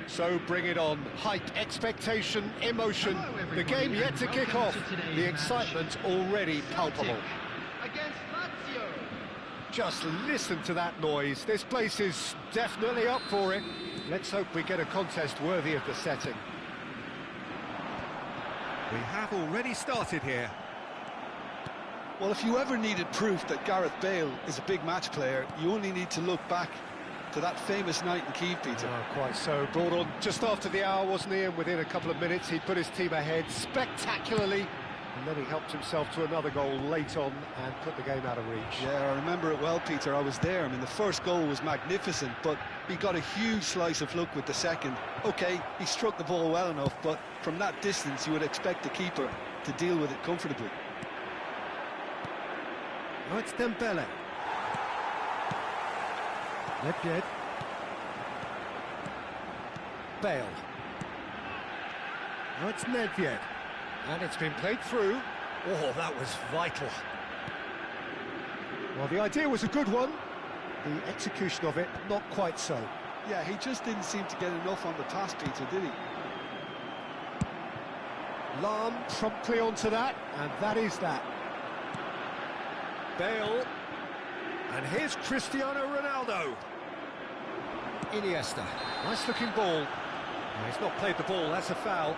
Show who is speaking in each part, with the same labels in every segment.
Speaker 1: So bring it on. Hype, expectation, emotion. The game yet to kick off. The excitement already palpable.
Speaker 2: Against Lazio.
Speaker 1: Just listen to that noise. This place is definitely up for it. Let's hope we get a contest worthy of the setting.
Speaker 3: We have already started here.
Speaker 4: Well, if you ever needed proof that Gareth Bale is a big match player, you only need to look back to that famous night in Kiev, Peter.
Speaker 1: Oh, quite so. Brought on just after the hour, wasn't he? And within a couple of minutes, he put his team ahead spectacularly. And then he helped himself to another goal late on and put the game out of reach.
Speaker 4: Yeah, I remember it well, Peter. I was there. I mean, the first goal was magnificent, but he got a huge slice of luck with the second. OK, he struck the ball well enough, but from that distance, you would expect the keeper to deal with it comfortably.
Speaker 3: Oh, it's Dembele. Nedved. Bale. Oh, it's Nedved.
Speaker 1: And it's been played through.
Speaker 3: Oh, that was vital.
Speaker 1: Well, the idea was a good one. The execution of it, not quite so.
Speaker 4: Yeah, he just didn't seem to get enough on the pass, Peter, did he?
Speaker 1: Lahm promptly onto that, and that is that. Bale.
Speaker 3: And here's Cristiano Ronaldo.
Speaker 1: Iniesta. Nice looking ball. No, he's not played the ball, that's a foul.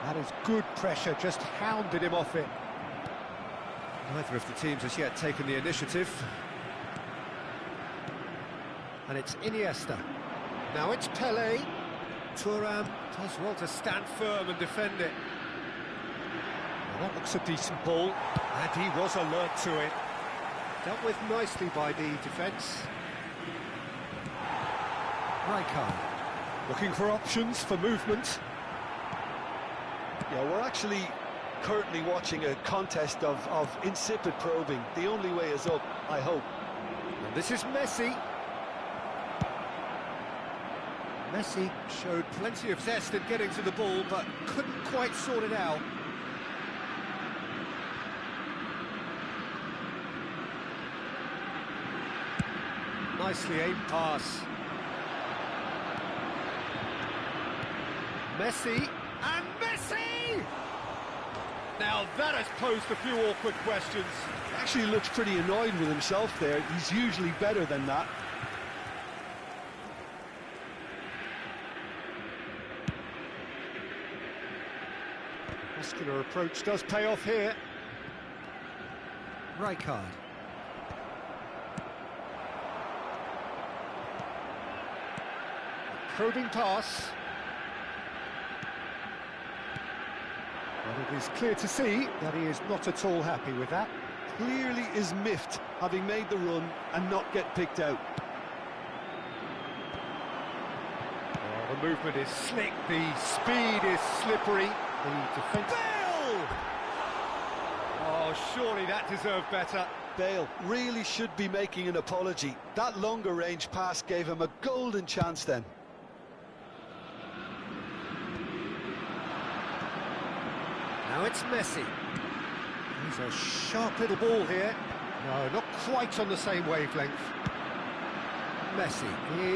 Speaker 1: That is good pressure, just hounded him off it.
Speaker 3: Neither of the teams has yet taken the initiative.
Speaker 1: And it's Iniesta. Now it's Pelé. Thuram does well to stand firm and defend it. Well, that looks a decent ball, and he was alert to it. Dealt with nicely by the defence. Rijkaard, looking for options for movement.
Speaker 4: Yeah, we're actually currently watching a contest of insipid probing. The only way is up, I hope.
Speaker 1: And this is Messi. Messi showed plenty of zest in getting to the ball, but couldn't quite sort it out. Nicely aimed pass. Messi, and Messi! Now that has posed a few awkward questions.
Speaker 4: He actually looks pretty annoyed with himself there. He's usually better than that.
Speaker 1: Muscular approach does pay off here.
Speaker 3: Rijkaard.
Speaker 1: Probing pass. Well, it is clear to see that he is not at all happy with that.
Speaker 4: Clearly is miffed, having made the run and not get picked out.
Speaker 1: Oh, the movement is slick, the speed is slippery. The defence...
Speaker 3: Bale!
Speaker 1: Oh, surely that deserved better.
Speaker 4: Bale really should be making an apology. That longer range pass gave him a golden chance then.
Speaker 1: Now it's Messi. He's a sharp little ball here. No, not quite on the same wavelength. Messi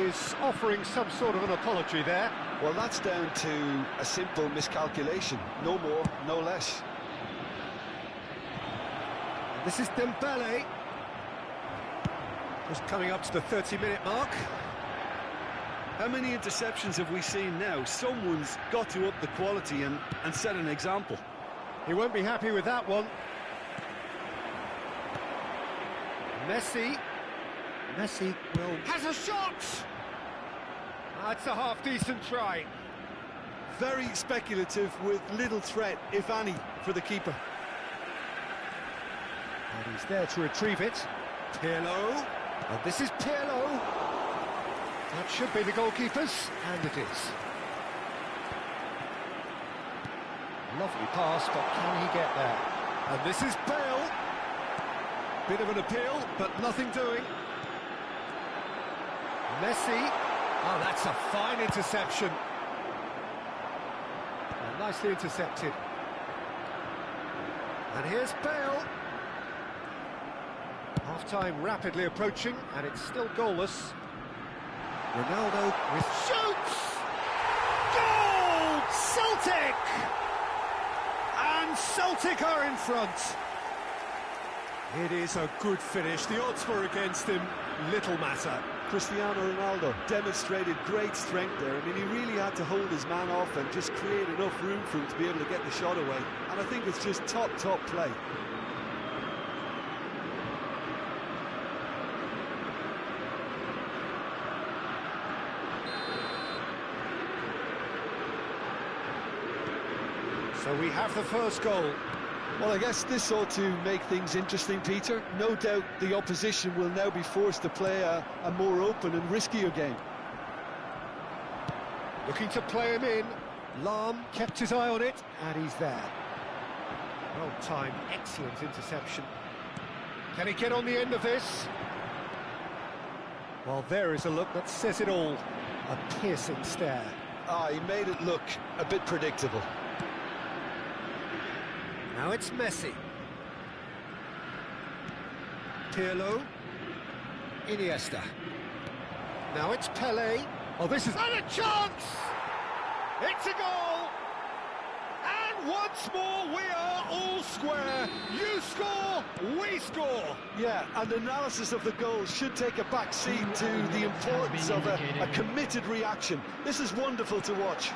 Speaker 1: is offering some sort of an apology there.
Speaker 4: Well, that's down to a simple miscalculation. No more, no less.
Speaker 1: This is Dembele. Just coming up to the 30-minute mark.
Speaker 4: How many interceptions have we seen now? Someone's got to up the quality and set an example.
Speaker 1: He won't be happy with that one. Messi will... has a shot! That's a half-decent try.
Speaker 4: Very speculative with little threat, if any, for the keeper.
Speaker 1: And he's there to retrieve it. Pirlo. And this is Pirlo. That should be the goalkeeper's, and it is. Lovely pass, but can he get there? And this is Bale. Bit of an appeal, but nothing doing. Messi. Oh, that's a fine interception. Oh, nicely intercepted. And here's Bale. Half-time rapidly approaching, and it's still goalless. Ronaldo with shoots! Goal! Celtic! And Celtic are in front. It is a good finish. The odds were against him. Little matter.
Speaker 4: Cristiano Ronaldo demonstrated great strength there. I mean, he really had to hold his man off and just create enough room for him to be able to get the shot away. And I think it's just top play.
Speaker 1: So we have the first goal.
Speaker 4: Well, I guess this ought to make things interesting, Peter. No doubt the opposition will now be forced to play a more open and riskier game.
Speaker 1: Looking to play him in. Lahm kept his eye on it, and he's there. Well-timed, excellent interception. Can he get on the end of this? Well, there is a look that says it all. A piercing stare.
Speaker 4: Ah, he made it look a bit predictable.
Speaker 1: Now it's Messi. Pirlo. Iniesta. Now it's Pelé. Oh, this is... and a chance! It's a goal! And once more we are all square. You score, we score.
Speaker 4: Yeah, and analysis of the goal should take a back seat to the importance of a committed reaction. This is wonderful to watch.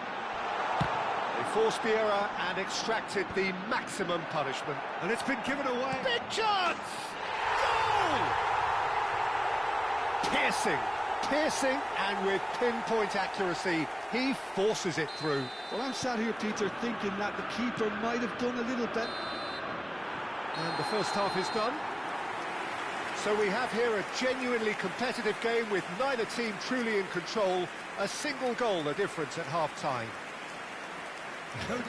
Speaker 1: They forced the error and extracted the maximum punishment. And it's been given away. Big chance! Goal! Piercing, and with pinpoint accuracy, he forces it through.
Speaker 4: Well, I'm sat here, Peter, thinking that the keeper might have done a little better.
Speaker 1: And the first half is done. So we have here a genuinely competitive game with neither team truly in control. A single goal the difference at half-time.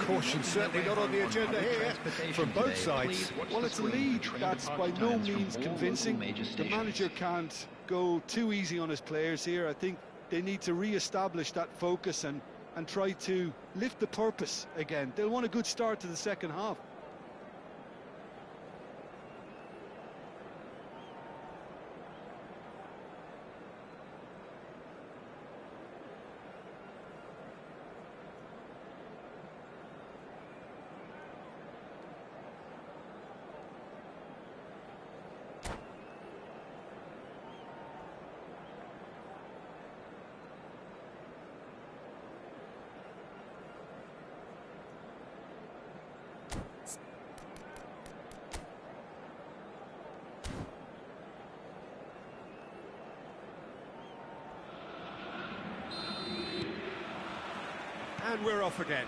Speaker 1: Caution certainly not on the agenda here from both sides.
Speaker 4: Well, it's a lead that's by no means convincing. The manager can't go too easy on his players here. I think they need to re-establish that focus and try to lift the purpose again. They'll want a good start to the second half.
Speaker 1: And we're off again.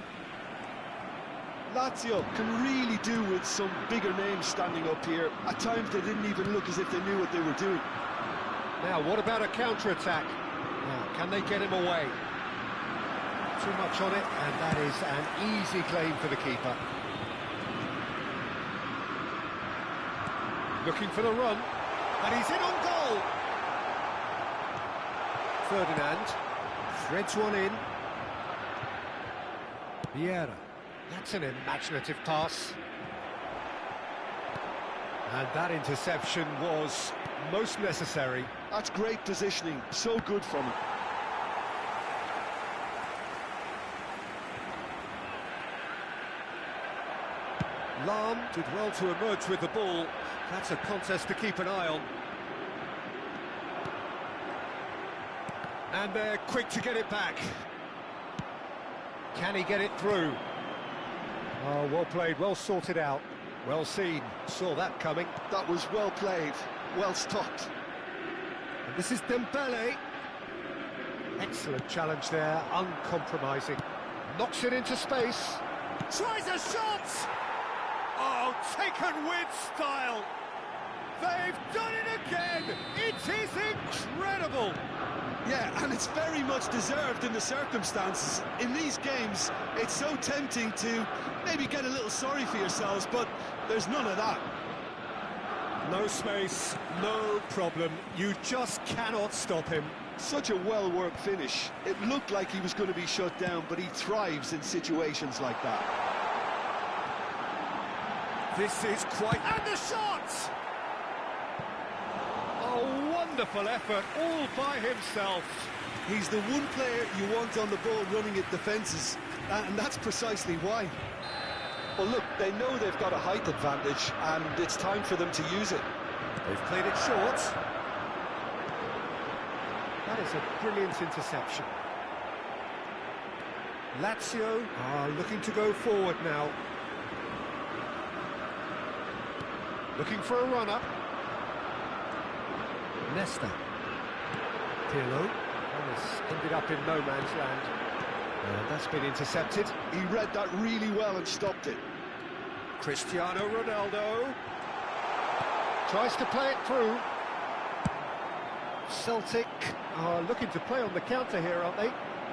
Speaker 4: Lazio can really do with some bigger names standing up here. At times they didn't even look as if they knew what they were doing.
Speaker 1: Now, what about a counter-attack? Now, can they get him away? Too much on it, and that is an easy claim for the keeper. Looking for the run, and he's in on goal. Ferdinand threads one in. Vieira, that's an imaginative pass. And that interception was most necessary.
Speaker 4: That's great positioning, so good from him.
Speaker 1: Lahm did well to emerge with the ball. That's a contest to keep an eye on. And they're quick to get it back. Can he get it through? Oh, well played, well sorted out. Well seen, saw that coming.
Speaker 4: That was well played, well stopped.
Speaker 1: And this is Dembele. Excellent challenge there, uncompromising. Knocks it into space. Tries a shot! Oh, taken with style. They've done it again! It is incredible!
Speaker 4: Yeah, and it's very much deserved in the circumstances. In these games, it's so tempting to maybe get a little sorry for yourselves, but there's none of that.
Speaker 1: No space, no problem. You just cannot stop him.
Speaker 4: Such a well-worked finish. It looked like he was going to be shut down, but he thrives in situations like that.
Speaker 1: This is quite... And the shot! A wonderful effort, all by himself.
Speaker 4: He's the one player you want on the ball running at defences, and that's precisely why. Well, look, they know they've got a height advantage, and it's time for them to use it.
Speaker 1: They've played it short. That is a brilliant interception. Lazio are looking to go forward now. Looking for a runner. Nesta. Pirlo. Has ended up in no man's land. And that's been intercepted.
Speaker 4: He read that really well and stopped it.
Speaker 1: Cristiano Ronaldo. Tries to play it through. Celtic are looking to play on the counter here, aren't they?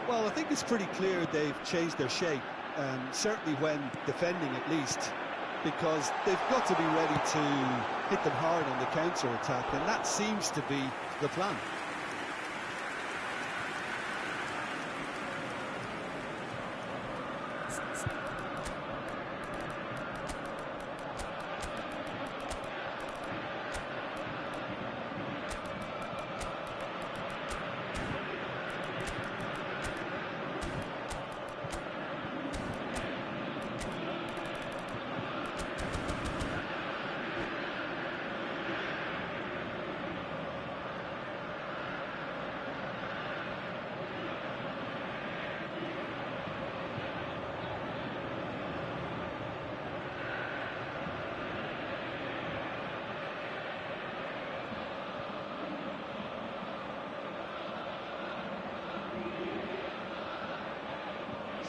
Speaker 4: Well, I think it's pretty clear they've changed their shape, certainly when defending at least, because they've got to be ready to hit them hard on the counter-attack, and that seems to be the plan.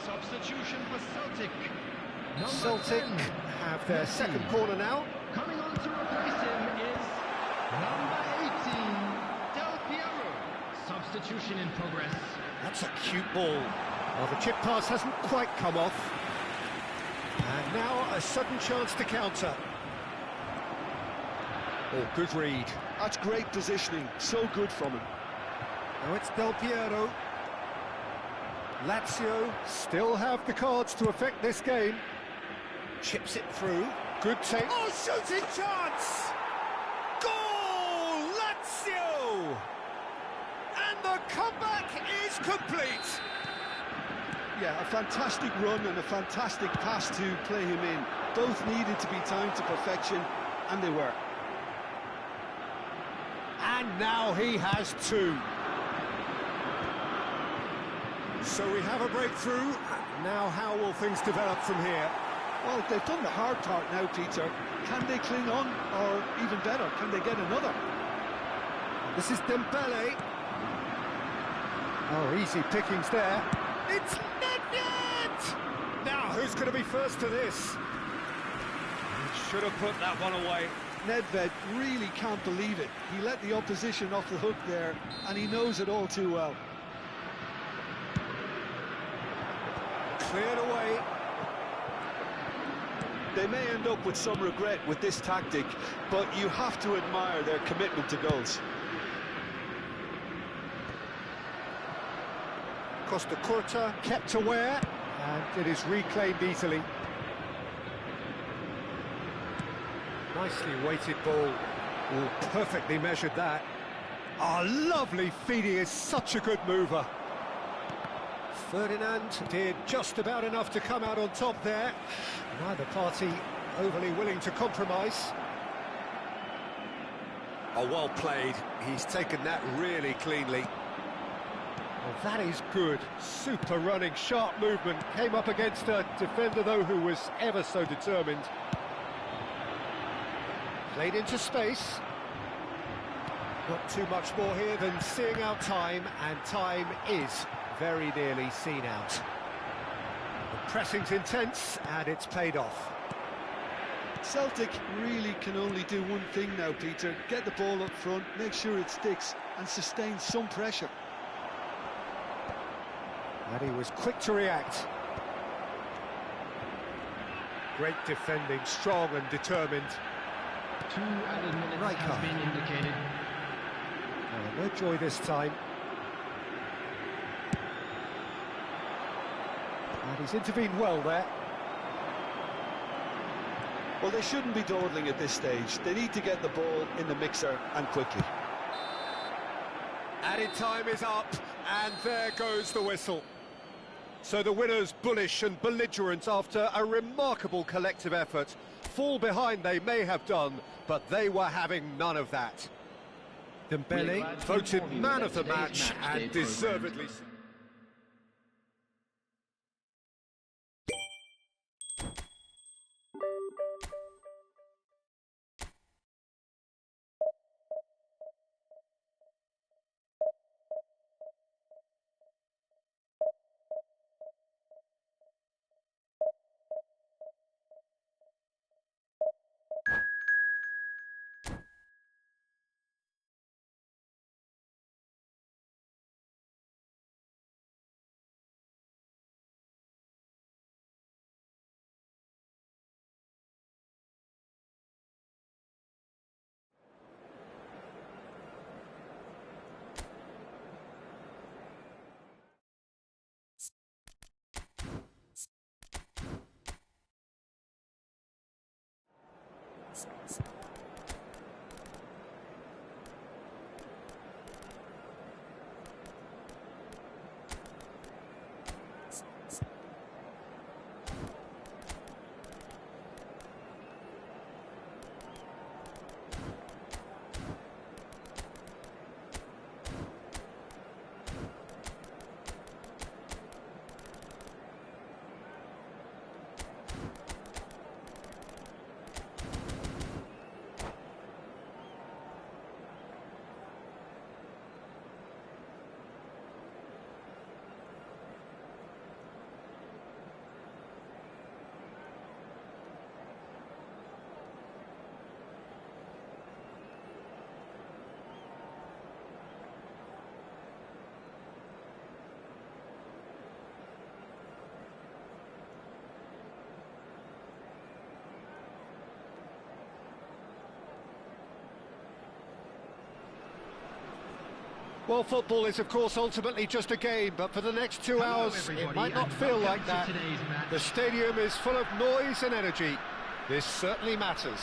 Speaker 2: Substitution for Celtic.
Speaker 1: Celtic
Speaker 2: 10,
Speaker 1: have their second corner now.
Speaker 2: Coming on to replace him is number 18, Del Piero. Substitution in progress.
Speaker 1: That's a cute ball. Well, the chip pass hasn't quite come off. And now a sudden chance to counter. Oh, good read.
Speaker 4: That's great positioning, so good from him.
Speaker 1: Now it's Del Piero. Lazio still have the cards to affect this game. Chips it through. Good take. Oh, shooting chance! Goal! Lazio! And the comeback is complete.
Speaker 4: Yeah, a fantastic run and a fantastic pass to play him in. Both needed to be timed to perfection, and they were.
Speaker 1: And now he has two. So we have a breakthrough. Now how will things develop from here?
Speaker 4: Well, they've done the hard part now, Peter. Can they cling on, or even better, can they get another?
Speaker 1: This is Dembele. Oh, easy pickings there. It's Nedved! Now, who's going to be first to this? He should have put that one away.
Speaker 4: Nedved really can't believe it. He let the opposition off the hook there, and he knows it all too well.
Speaker 1: Cleared away.
Speaker 4: They may end up with some regret with this tactic, but you have to admire their commitment to goals.
Speaker 1: Costa Curta kept aware, and it is reclaimed easily. Nicely weighted ball. Oh, perfectly measured that. Oh, lovely feed. He is such a good mover. Ferdinand did just about enough to come out on top there. Neither party overly willing to compromise. Oh, well played. He's taken that really cleanly. Well, that is good. Super running, sharp movement. Came up against a defender, though, who was ever so determined. Played into space. Not too much more here than seeing out time, and time is very nearly seen out. The pressing's intense, and it's paid off.
Speaker 4: Celtic really can only do one thing now, Peter. Get the ball up front, make sure it sticks, and sustain some pressure.
Speaker 1: And he was quick to react. Great defending, strong and determined.
Speaker 2: 2 added minutes
Speaker 1: Right
Speaker 2: has
Speaker 1: card.
Speaker 2: been indicated.
Speaker 1: No joy this time. And he's intervened well there.
Speaker 4: Well, they shouldn't be dawdling at this stage. They need to get the ball in the mixer and quickly.
Speaker 1: Added time is up, and there goes the whistle. So the winners, bullish and belligerent after a remarkable collective effort. Fall behind they may have done, but they were having none of that. Dembele voted man of the match, and deservedly so. Well, football is, of course, ultimately just a game, but for the next 2 hours, it might not feel like that. The stadium is full of noise and energy. This certainly matters.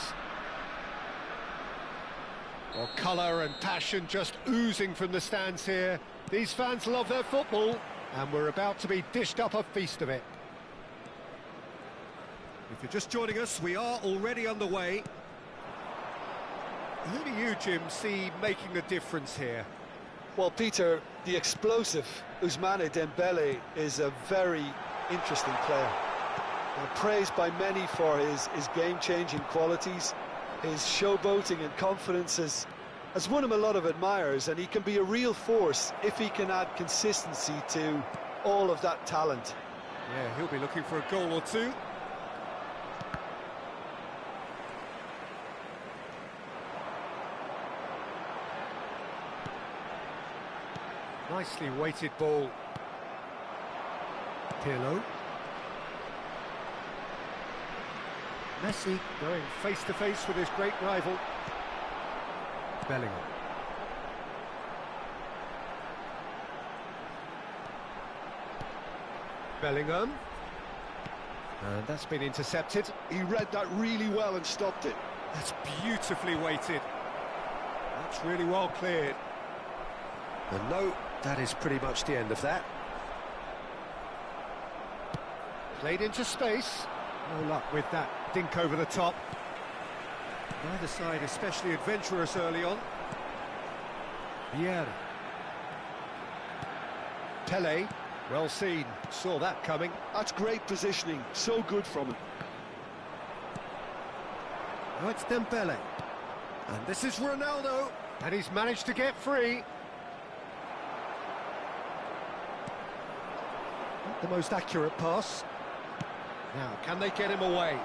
Speaker 1: Well, colour and passion just oozing from the stands here. These fans love their football, and we're about to be dished up a feast of it. If you're just joining us, we are already underway. Who do you, Jim, see making the difference here?
Speaker 4: Well, Peter, the explosive Ousmane Dembele is a very interesting player. Praised by many for his game-changing qualities. His showboating and confidence has won him a lot of admirers, and he can be a real force if he can add consistency to all of that talent.
Speaker 1: Yeah, he'll be looking for a goal or two. Nicely weighted ball. Pirlo. Messi going face-to-face with his great rival. Bellingham. Bellingham. And that's been intercepted.
Speaker 4: He read that really well and stopped it.
Speaker 1: That's beautifully weighted. That's really well cleared. And no, that is pretty much the end of that. Played into space. No luck with that dink over the top. Neither side especially adventurous early on. Vieira. Pele, well seen, saw that coming.
Speaker 4: That's great positioning, so good from him.
Speaker 1: Now it's Dembele. And this is Ronaldo, and he's managed to get free. Not the most accurate pass. Now, can they get him away?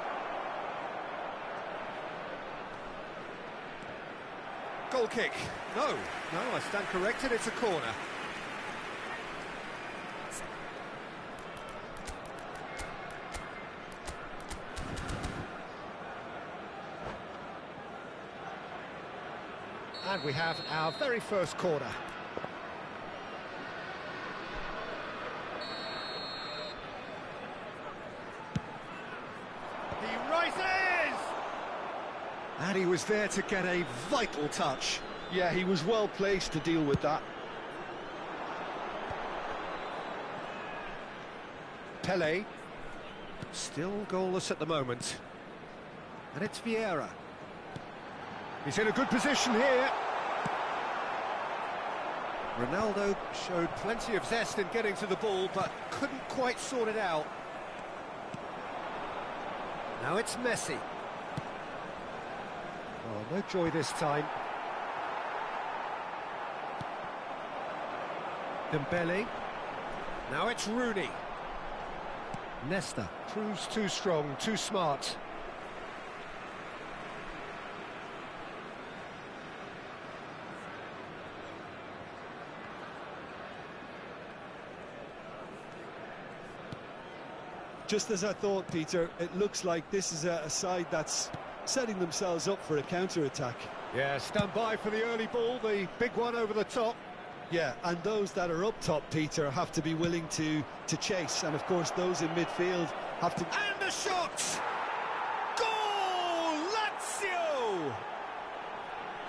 Speaker 1: Goal kick. No, I stand corrected, it's a corner. And we have our very first corner. He rises! And he was there to get a vital touch.
Speaker 4: Yeah, he was well placed to deal with that.
Speaker 1: Pele, still goalless at the moment. And it's Vieira. He's in a good position here. Ronaldo showed plenty of zest in getting to the ball, but couldn't quite sort it out. Now it's Messi. Oh, no joy this time. Dembele. Now it's Rooney. Nesta proves too strong, too smart.
Speaker 4: Just as I thought, Peter, it looks like this is a side that's setting themselves up for a counter-attack.
Speaker 1: Yeah, stand by for the early ball, the big one over the top.
Speaker 4: Yeah, and those that are up top, Peter, have to be willing to chase, and of course those in midfield have to...
Speaker 1: And the shot! Goal! Lazio!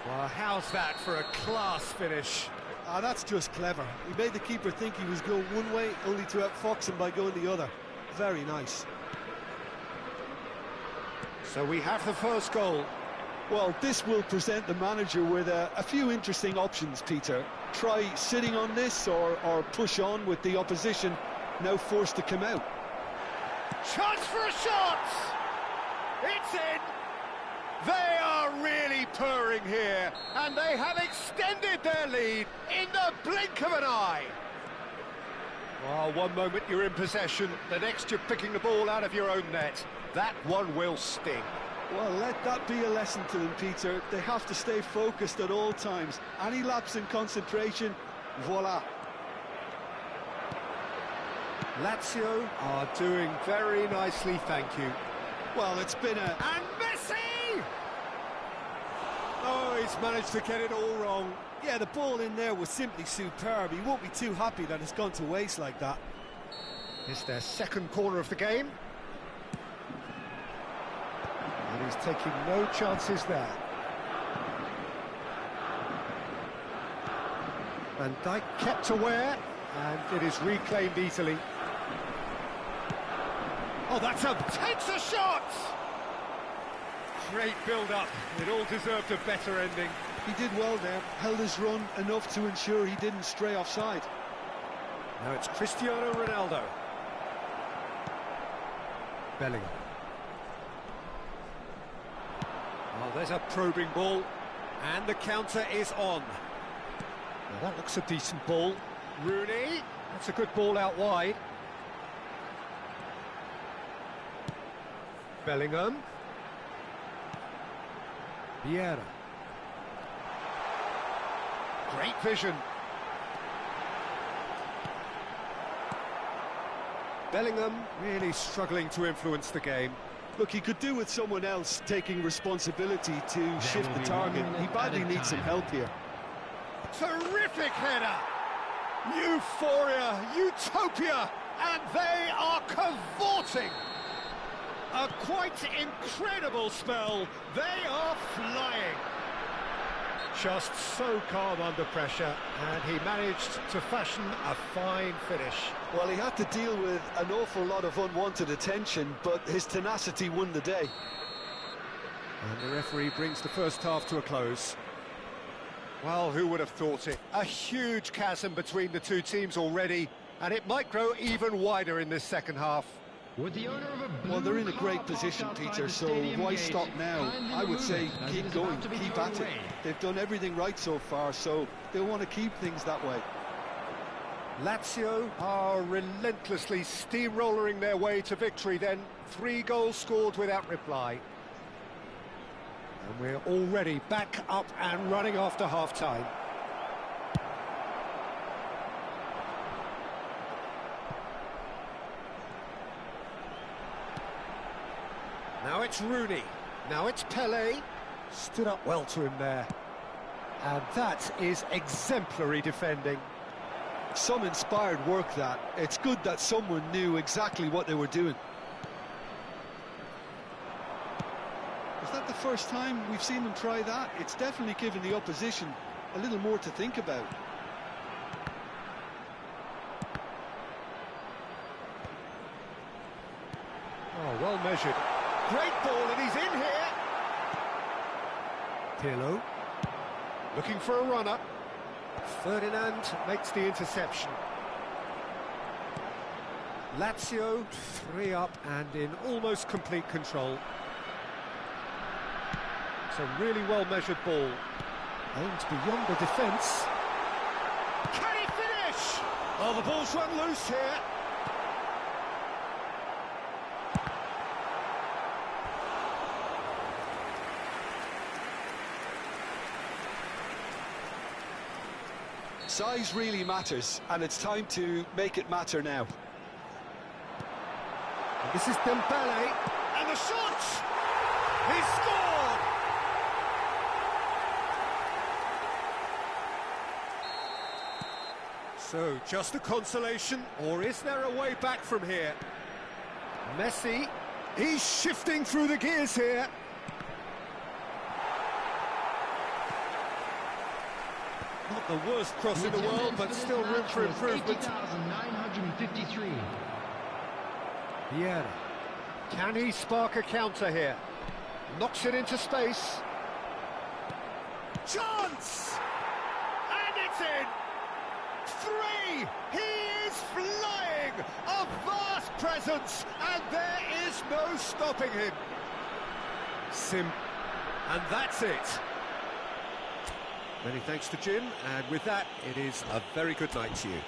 Speaker 1: Well, how's that for a class finish?
Speaker 4: Ah, that's just clever. He made the keeper think he was going one way, only to outfox him by going the other. Very nice.
Speaker 1: So we have the first goal.
Speaker 4: Well, this will present the manager with a few interesting options, Peter. Try sitting on this or push on with the opposition now forced to come out.
Speaker 1: Chance for a shot! It's in! They are really purring here, and they have extended their lead in the blink of an eye. Well, one moment you're in possession, the next you're picking the ball out of your own net. That one will sting.
Speaker 4: Well, let that be a lesson to them, Peter. They have to stay focused at all times. Any lapse in concentration, voila.
Speaker 1: Lazio are doing very nicely, thank you.
Speaker 4: Well, it's been a...
Speaker 1: And Messi! Oh, he's managed to get it all wrong.
Speaker 4: Yeah, the ball in there was simply superb. He won't be too happy that it's gone to waste like that.
Speaker 1: It's their second corner of the game. And he's taking no chances there. Van Dijk kept aware, and it is reclaimed easily. Oh, that's a... takes a shot! Great build-up. It all deserved a better ending.
Speaker 4: He did well there, held his run enough to ensure he didn't stray offside.
Speaker 1: Now it's Cristiano Ronaldo. Bellingham. Oh, there's a probing ball, and the counter is on. Now that looks a decent ball. Rooney, that's a good ball out wide. Bellingham. Vieira. Great vision. Bellingham really struggling to influence the game.
Speaker 4: Look, he could do with someone else taking responsibility to shift the target. He badly needs some help here.
Speaker 1: Terrific header! Euphoria, utopia, and they are cavorting! A quite incredible spell. They are flying. Just so calm under pressure, and he managed to fashion a fine finish.
Speaker 4: Well, he had to deal with an awful lot of unwanted attention, but his tenacity won the day.
Speaker 1: And the referee brings the first half to a close. Well, who would have thought it? A huge chasm between the two teams already, And it might grow even wider in this second half.
Speaker 2: With the owner of a blue
Speaker 4: Well, they're in a great
Speaker 2: car
Speaker 4: position,
Speaker 2: parked outside
Speaker 4: Peter,
Speaker 2: the
Speaker 4: so
Speaker 2: stadium
Speaker 4: why
Speaker 2: gate,
Speaker 4: stop now?
Speaker 2: kindly
Speaker 4: I would
Speaker 2: remove
Speaker 4: say
Speaker 2: it, as it
Speaker 4: keep
Speaker 2: is
Speaker 4: going,
Speaker 2: about to be
Speaker 4: keep
Speaker 2: thrown
Speaker 4: at it.
Speaker 2: away.
Speaker 4: They've done everything right so far, so they'll want to keep things that way.
Speaker 1: Lazio are relentlessly steamrolling their way to victory then. 3 goals scored without reply. And we're already back up and running after half-time. Now it's Rooney. Now it's Pelé. Stood up well to him there. And that is exemplary defending.
Speaker 4: Some inspired work that. It's good that someone knew exactly what they were doing. Is that the first time we've seen them try that? It's definitely given the opposition a little more to think about.
Speaker 1: Oh, well measured. Great ball, and he's in here. Pirlo looking for a runner. Ferdinand makes the interception. Lazio 3 up and in almost complete control. It's a really well-measured ball. Aimed beyond the defence. Can he finish? Oh, the ball's run loose here.
Speaker 4: Size really matters, and it's time to make it matter now.
Speaker 1: And this is Dembele, and the shot! He scored! So, just a consolation, or is there a way back from here? Messi, he's shifting through the gears here. Not the worst cross in the world, but still room for improvement.
Speaker 2: 80,953.
Speaker 1: Vieira. Can he spark a counter here? Knocks it into space. Chance! And it's in! 3! He is flying! A vast presence! And there is no stopping him. And that's it. Many thanks to Jim, and with that, it is a very good night to you.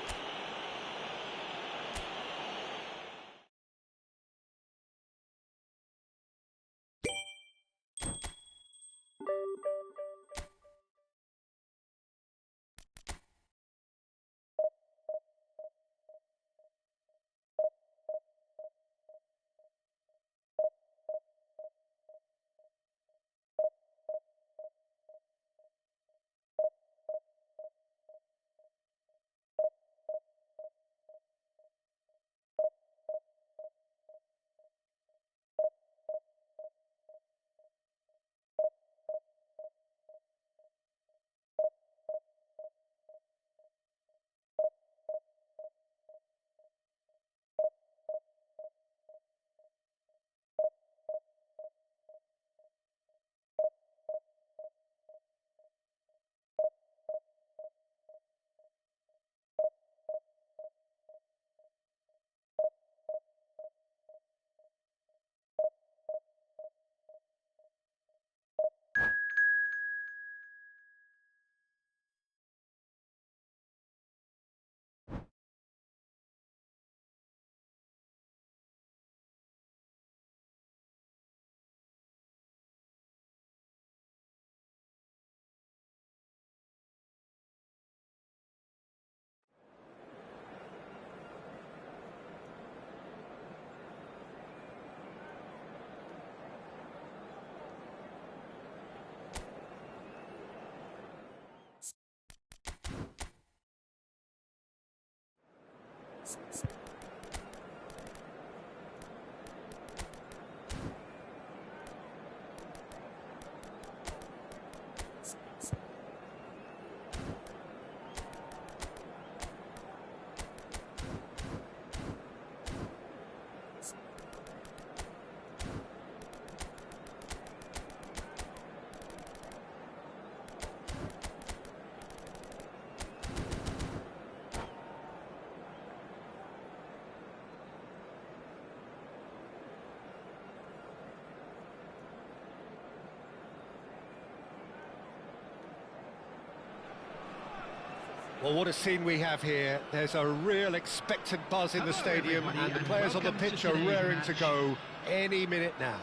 Speaker 1: Well, what a scene we have here. There's a real expectant buzz in the stadium, and the players on the pitch are raring to go any minute now.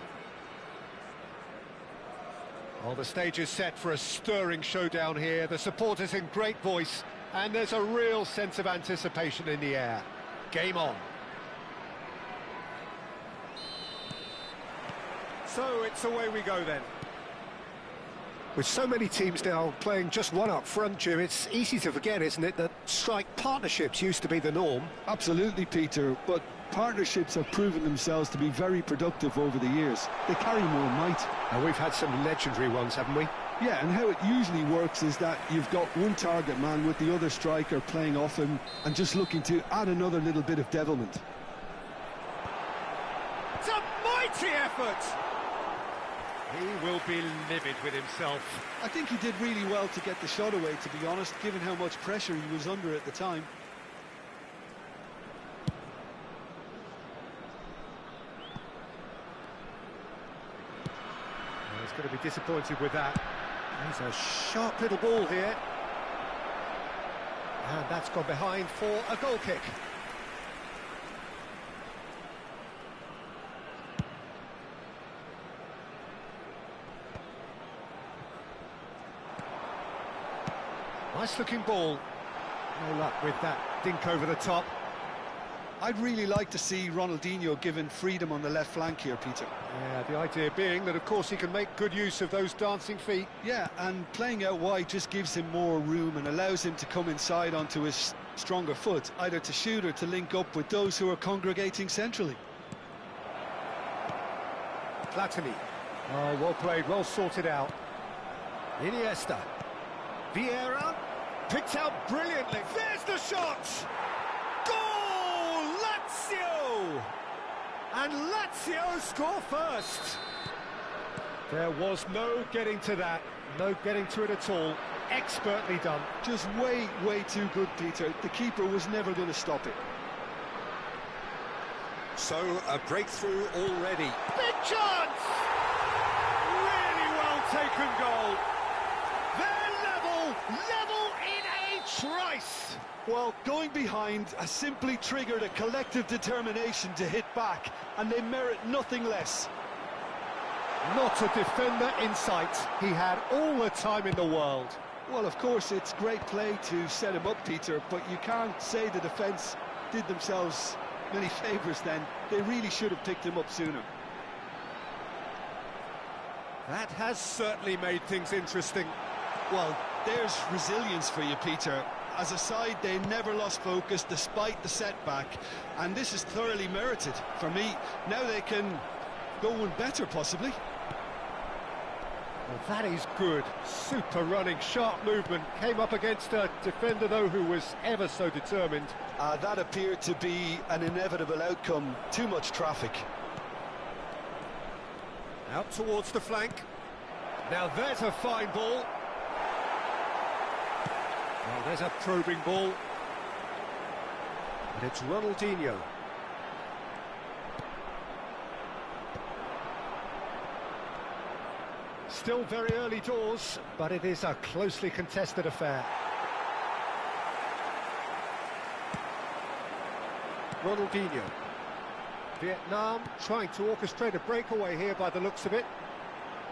Speaker 1: Well, the stage is set for a stirring showdown here. The supporters in great voice, and there's a real sense of anticipation in the air. Game on. So it's away we go then.
Speaker 3: With so many teams now playing just one up front, Jim, it's easy to forget, isn't it, that strike partnerships used to be the norm.
Speaker 4: Absolutely, Peter, but partnerships have proven themselves to be very productive over the years. They carry more might.
Speaker 3: And we've had some legendary ones, haven't we?
Speaker 4: Yeah, and how it usually works is that you've got one target man with the other striker playing off him and just looking to add another little bit of devilment.
Speaker 1: It's a mighty effort! He will be livid with himself.
Speaker 4: I think he did really well to get the shot away, to be honest, given how much pressure he was under at the time.
Speaker 1: Well, he's going to be disappointed with that.
Speaker 3: There's a sharp little ball here. And that's gone behind for a goal kick.
Speaker 1: Nice looking ball. No luck with that dink over the top.
Speaker 4: I'd really like to see Ronaldinho given freedom on the left flank here, Peter.
Speaker 1: Yeah, the idea being that, of course, he can make good use of those dancing feet.
Speaker 4: Yeah, and playing out wide just gives him more room and allows him to come inside onto his stronger foot, either to shoot or to link up with those who are congregating centrally.
Speaker 1: Platini. Oh, well played, well sorted out.
Speaker 3: Iniesta.
Speaker 1: Vieira. Picked out brilliantly. There's the shot! Goal! Lazio! And Lazio score first. There was no getting to that. No getting to it at all. Expertly done.
Speaker 4: Just way too good, Peter. The keeper was never going to stop it.
Speaker 3: So, a breakthrough already.
Speaker 1: Big chance! Really well taken goal. They're level in a trice.
Speaker 4: Well, going behind has simply triggered a collective determination to hit back, and they merit nothing less.
Speaker 1: Not a defender in sight. He had all the time in the world.
Speaker 4: Well, of course, it's great play to set him up, Peter, but you can't say the defence did themselves many favours then. They really should have picked him up sooner.
Speaker 1: That has certainly made things interesting.
Speaker 4: Well, there's resilience for you, Peter. As a side, they never lost focus despite the setback, and this is thoroughly merited. For me, now they can go one better, possibly.
Speaker 1: Well, that is good. Super running, sharp movement. Came up against a defender, though, who was ever so determined.
Speaker 4: That appeared to be an inevitable outcome. Too much traffic.
Speaker 1: Out towards the flank. Now there's a fine ball. Well, there's a probing ball.
Speaker 3: And it's Ronaldinho.
Speaker 1: Still very early doors, but it is a closely contested affair.
Speaker 3: Ronaldinho.
Speaker 1: Vietnam trying to orchestrate a breakaway here by the looks of it.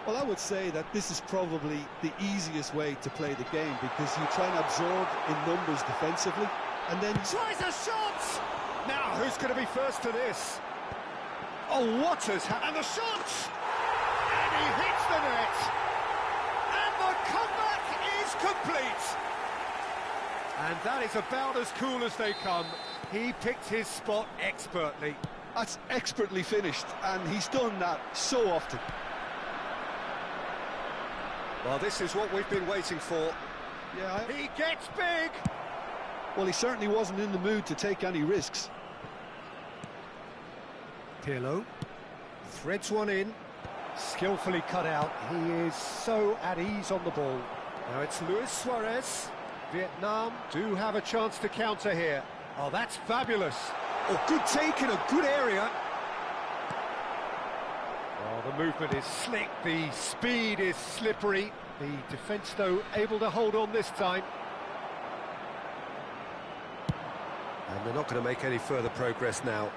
Speaker 4: Well, I would say that this is probably the easiest way to play the game, because you try and absorb in numbers defensively, and then...
Speaker 1: Tries a shot! Now, who's going to be first to this? Oh, what has happened? And the shot! And he hits the net! And the comeback is complete! And that is about as cool as they come. He picked his spot expertly.
Speaker 4: That's expertly finished, and he's done that so often.
Speaker 3: Well, this is what we've been waiting for.
Speaker 4: Yeah,
Speaker 1: He gets big!
Speaker 4: well, he certainly wasn't in the mood to take any risks.
Speaker 1: Pirlo threads one in, skillfully cut out. He is so at ease on the ball. Now it's Luis Suarez. Vietnam do have a chance to counter here. Oh, that's fabulous.
Speaker 3: Oh, good take in a good area.
Speaker 1: Oh, the movement is slick, the speed is slippery. The defence, though, able to hold on this time. And they're not going to make any further progress now.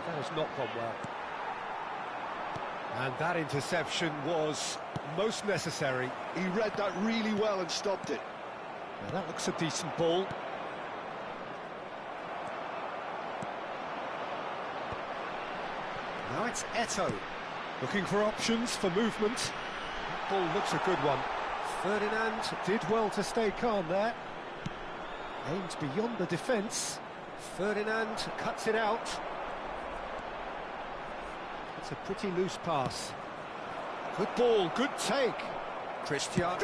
Speaker 1: That has not gone well. And that interception was most necessary.
Speaker 4: He read that really well and stopped it.
Speaker 1: Now that looks a decent ball. Now it's Eto'o, looking for options for movement. That ball looks a good one. Ferdinand did well to stay calm there. Aimed beyond the defence. Ferdinand cuts it out. It's a pretty loose pass. Good ball, good take. Cristiano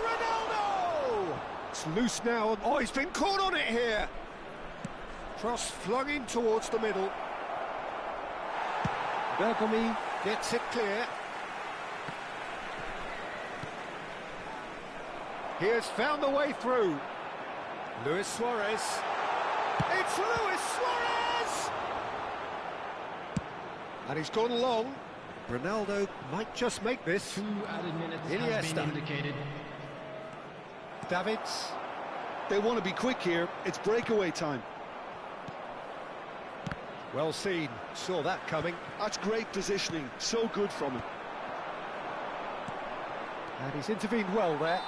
Speaker 1: Ronaldo! It's loose now. Oh, he's been caught on it here. Cross flung in towards the middle. Bergomi gets it clear. He has found the way through. Luis Suarez. It's Luis Suarez! And he's gone long. Ronaldo might just make this.
Speaker 2: 2 added minutes
Speaker 1: Iniesta.
Speaker 2: has been indicated.
Speaker 1: Davids.
Speaker 4: They want to be quick here. It's breakaway time.
Speaker 1: Well seen. Saw that coming.
Speaker 4: That's great positioning. So good from him.
Speaker 1: And he's intervened well there.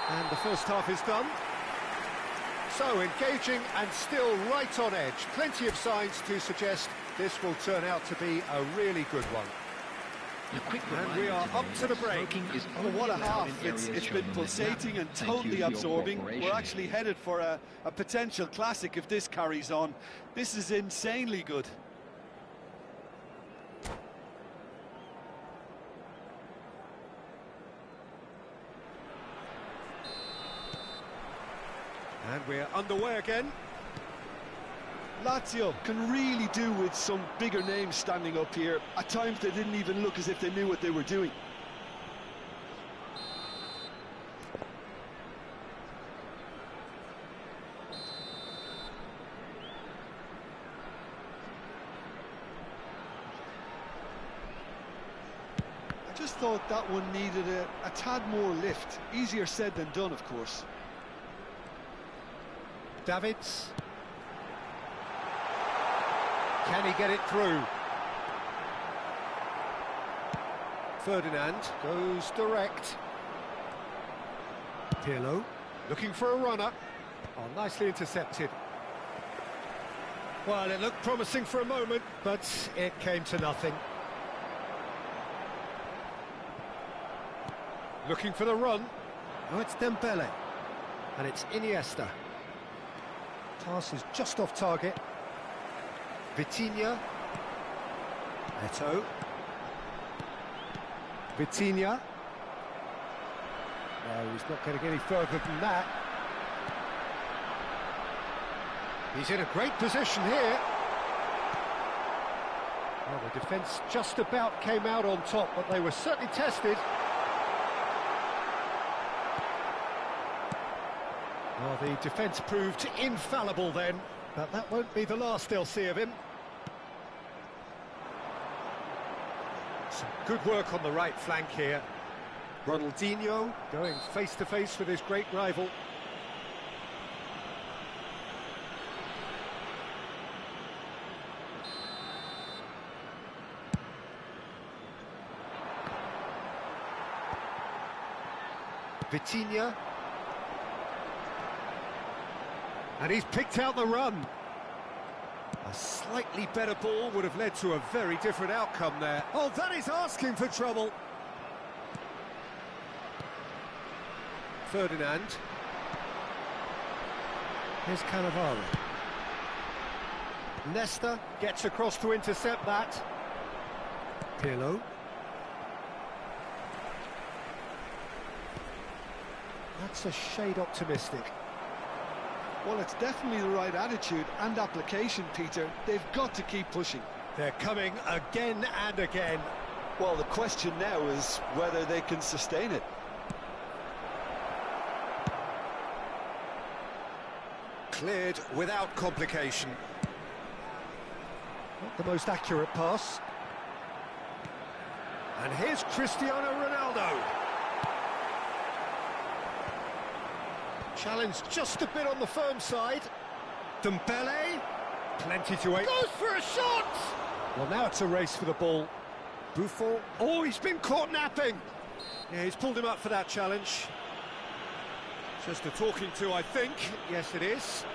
Speaker 1: And the first half is done. So engaging and still right on edge. Plenty of signs to suggest this will turn out to be a really good one. And we are up to the break.
Speaker 4: Oh, what a half. It's been pulsating and totally absorbing. We're actually headed for a potential classic if this carries on. This is insanely good.
Speaker 1: And we're underway again.
Speaker 4: Lazio can really do with some bigger names standing up here. At times they didn't even look as if they knew what they were doing. I just thought that one needed a tad more lift. Easier said than done, of course.
Speaker 1: Davids. Can he get it through? Ferdinand goes direct. Pirlo looking for a runner. Oh, nicely intercepted. Well, it looked promising for a moment, but it came to nothing. Looking for the run. Oh, it's Dembele. And it's Iniesta. Pass is just off target. Vitinha. Eto'o. Vitinha. No, he's not going to get any further than that. He's in a great position here. Well, the defence just about came out on top, but they were certainly tested. Well, the defence proved infallible then, but that won't be the last they'll see of him. Some good work on the right flank here. Ronaldinho going face-to-face with his great rival. Vitinha. And he's picked out the run. A slightly better ball would have led to a very different outcome there. Oh, that is asking for trouble. Ferdinand. Here's Cannavaro. Nesta gets across to intercept that. Pirlo. That's a shade optimistic.
Speaker 4: Well, it's definitely the right attitude and application, Peter. They've got to keep pushing.
Speaker 1: They're coming again and again.
Speaker 4: Well, the question now is whether they can sustain it.
Speaker 1: Cleared without complication. Not the most accurate pass. And here's Cristiano Ronaldo.
Speaker 3: Challenge just a bit on the firm side. Dembele, plenty to aim. Goes for a shot! Well, now it's a race for the ball. Buffon, oh, he's been caught napping.
Speaker 1: Yeah, he's pulled him up for that challenge. Just a talking to, I think. Yes, it is.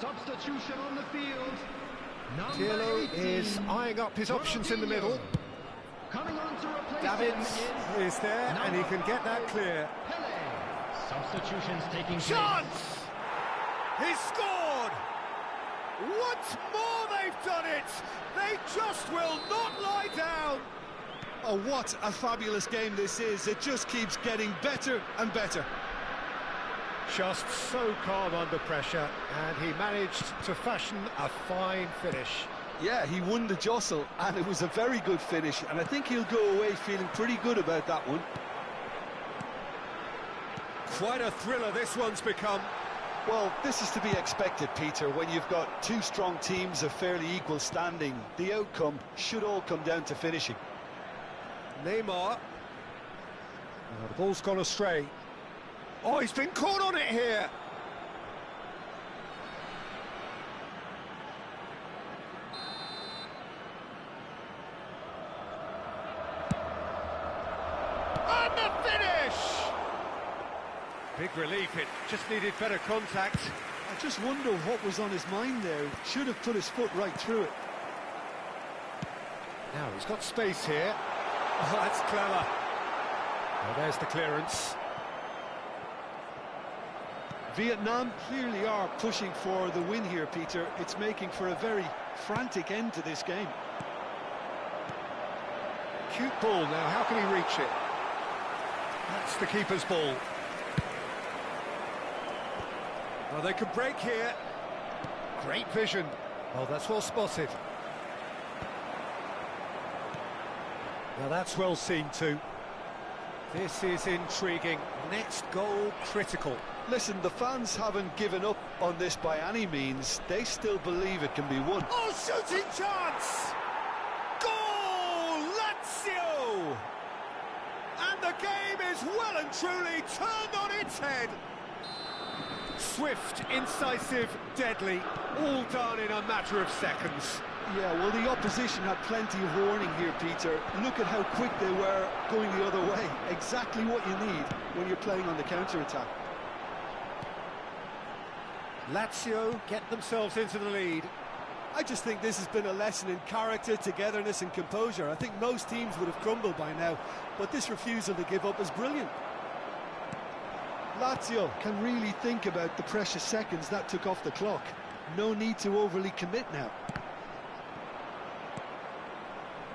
Speaker 2: Substitution on the field.
Speaker 1: Pirlo is eyeing up his options in the middle.
Speaker 2: Coming on to replace
Speaker 1: Davids
Speaker 2: him
Speaker 1: is there, and he can get that clear.
Speaker 2: Pele. Substitutions taking place.
Speaker 1: Chance! He's scored! Once more they've done it! They just will not lie down!
Speaker 4: Oh, what a fabulous game this is. It just keeps getting better and better.
Speaker 3: Just so calm under pressure, and he managed to fashion a fine finish.
Speaker 4: Yeah, he won the jostle, and it was a very good finish, and I think he'll go away feeling pretty good about that one.
Speaker 1: Quite a thriller this one's become.
Speaker 4: Well, this is to be expected, Peter, when you've got two strong teams of fairly equal standing. The outcome should all come down to finishing.
Speaker 1: Neymar.
Speaker 3: Well, the ball's gone astray. Oh, he's been caught on it here.
Speaker 1: And the finish! Big relief, it just needed better contact.
Speaker 4: I just wonder what was on his mind there. Should have put his foot right through it.
Speaker 3: Now he's got space here.
Speaker 1: Oh, that's clever.
Speaker 3: Well, there's the clearance.
Speaker 4: Vietnam clearly are pushing for the win here, Peter. It's making for a very frantic end to this game.
Speaker 3: Cute ball now, how can he reach it? That's the keeper's ball.
Speaker 1: Well, they could break here.
Speaker 3: Great vision. Oh, that's well spotted. Now that's well seen too. This is intriguing. Next goal critical.
Speaker 4: Listen, the fans haven't given up on this by any means. They still believe it can be won.
Speaker 1: Oh, shooting chance! Goal! Lazio! And the game is well and truly turned on its head. Swift, incisive, deadly, all done in a matter of seconds.
Speaker 4: Yeah, well, the opposition had plenty of warning here, Peter. Look at how quick they were going the other way. Exactly what you need when you're playing on the counter-attack.
Speaker 1: Lazio get themselves into the lead.
Speaker 5: I just think this has been a lesson in character, togetherness and composure. I think most teams would have crumbled by now, but this refusal to give up is brilliant.
Speaker 4: Lazio can really think about the precious seconds that took off the clock. No need to overly commit now.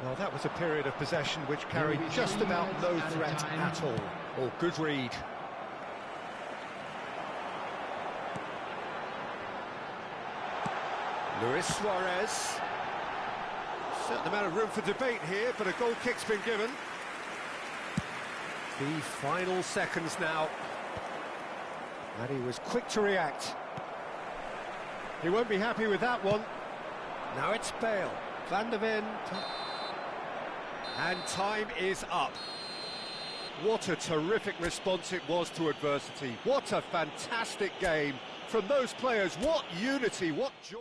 Speaker 3: Well, that was a period of possession which carried just about no threat at all. Oh, good read.
Speaker 1: Luis Suarez. Certain amount of room for debate here, but a goal kick's been given. The final seconds now.
Speaker 3: And he was quick to react. He won't be happy with that one.
Speaker 1: Now it's Bale. Van der Ven. And time is up. What a terrific response it was to adversity. What a fantastic game from those players. What unity, what joy.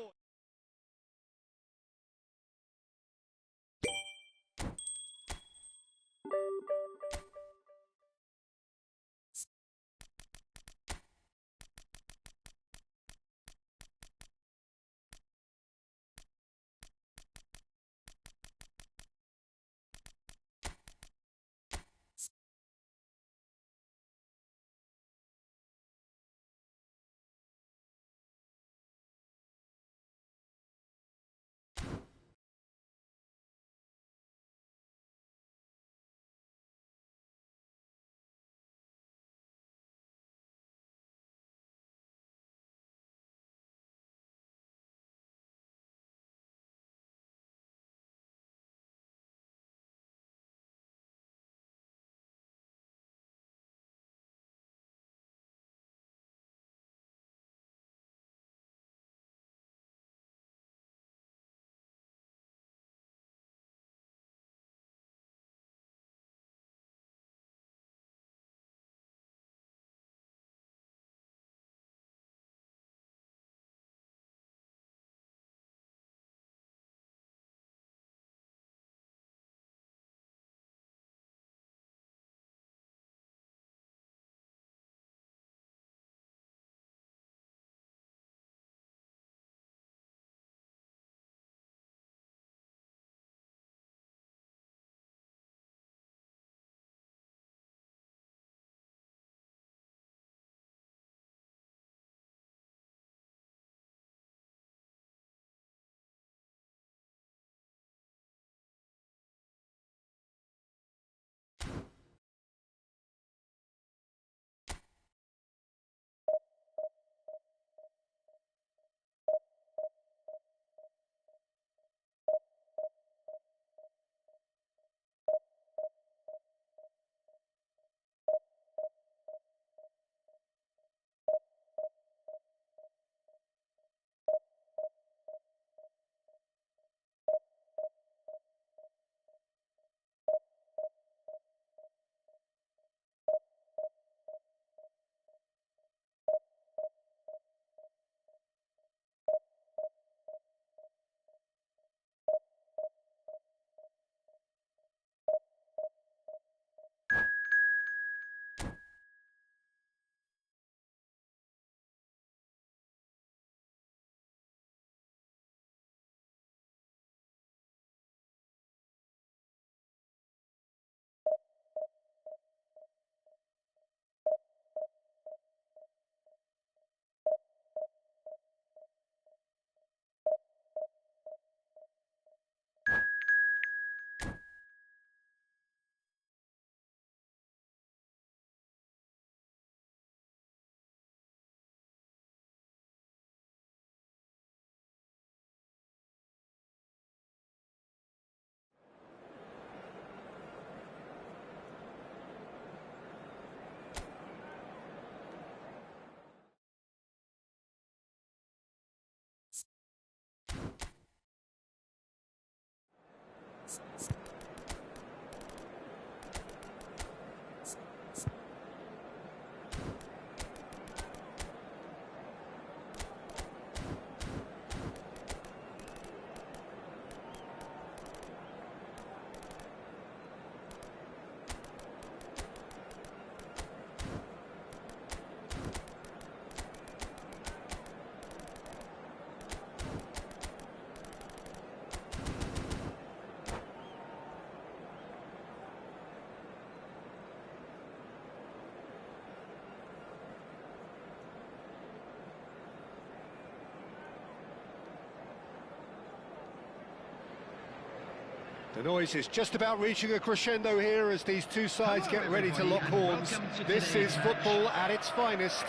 Speaker 3: The noise is just about reaching a crescendo here as these two sides get ready to lock horns. This is football at its finest.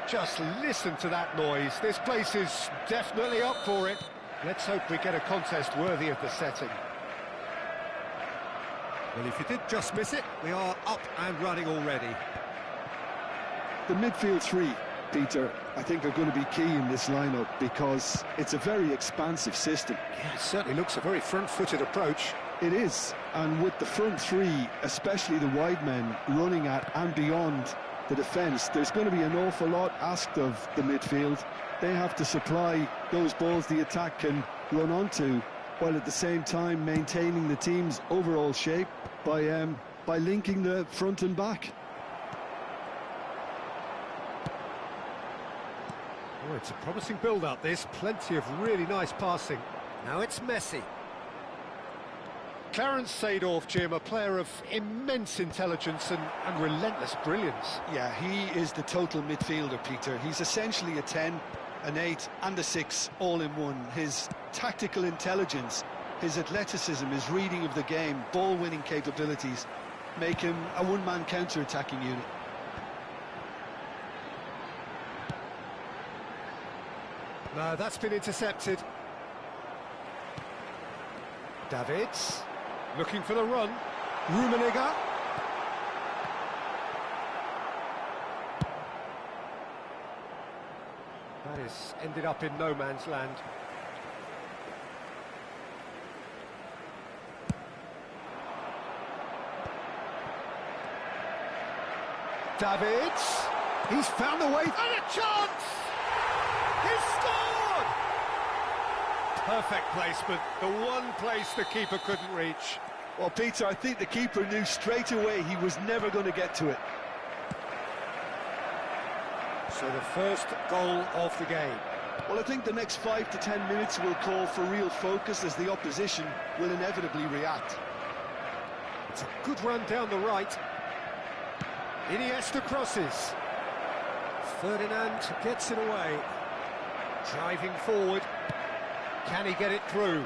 Speaker 3: Just listen to that noise. This place is definitely up for it. Let's hope we get a contest worthy of the setting.
Speaker 1: Well, if you did just miss it, we are up and running already.
Speaker 4: The midfield three, Peter, I think are going to be key in this lineup because it's a very expansive system.
Speaker 3: Yeah, it certainly looks a very front-footed approach.
Speaker 4: It is, and with the front three, especially the wide men, running at and beyond the defence, there's going to be an awful lot asked of the midfield. They have to supply those balls the attack can run onto, while at the same time maintaining the team's overall shape by linking the front and back.
Speaker 3: Oh, it's a promising build-up, this. Plenty of really nice passing.
Speaker 1: Now it's Messi.
Speaker 3: Clarence Seedorf, Jim, a player of immense intelligence and relentless brilliance.
Speaker 4: Yeah, he is the total midfielder, Peter. He's essentially a 10, an 8 and a 6 all in one. His tactical intelligence, his athleticism, his reading of the game, ball-winning capabilities make him a one-man counter-attacking unit.
Speaker 3: No, that's been intercepted. Davids, looking for the run. Rummenigge. That has ended up in no man's land. Davids, he's found a way, and a chance! He's scored! Perfect placement, the one place the keeper couldn't reach.
Speaker 4: Well, Peter, I think the keeper knew straight away he was never going to get to it.
Speaker 3: So the first goal of the game.
Speaker 4: Well, I think the next 5 to 10 minutes will call for real focus as the opposition will inevitably react.
Speaker 3: It's a good run down the right. Iniesta crosses. Ferdinand gets it away. Driving forward. Can he get it through?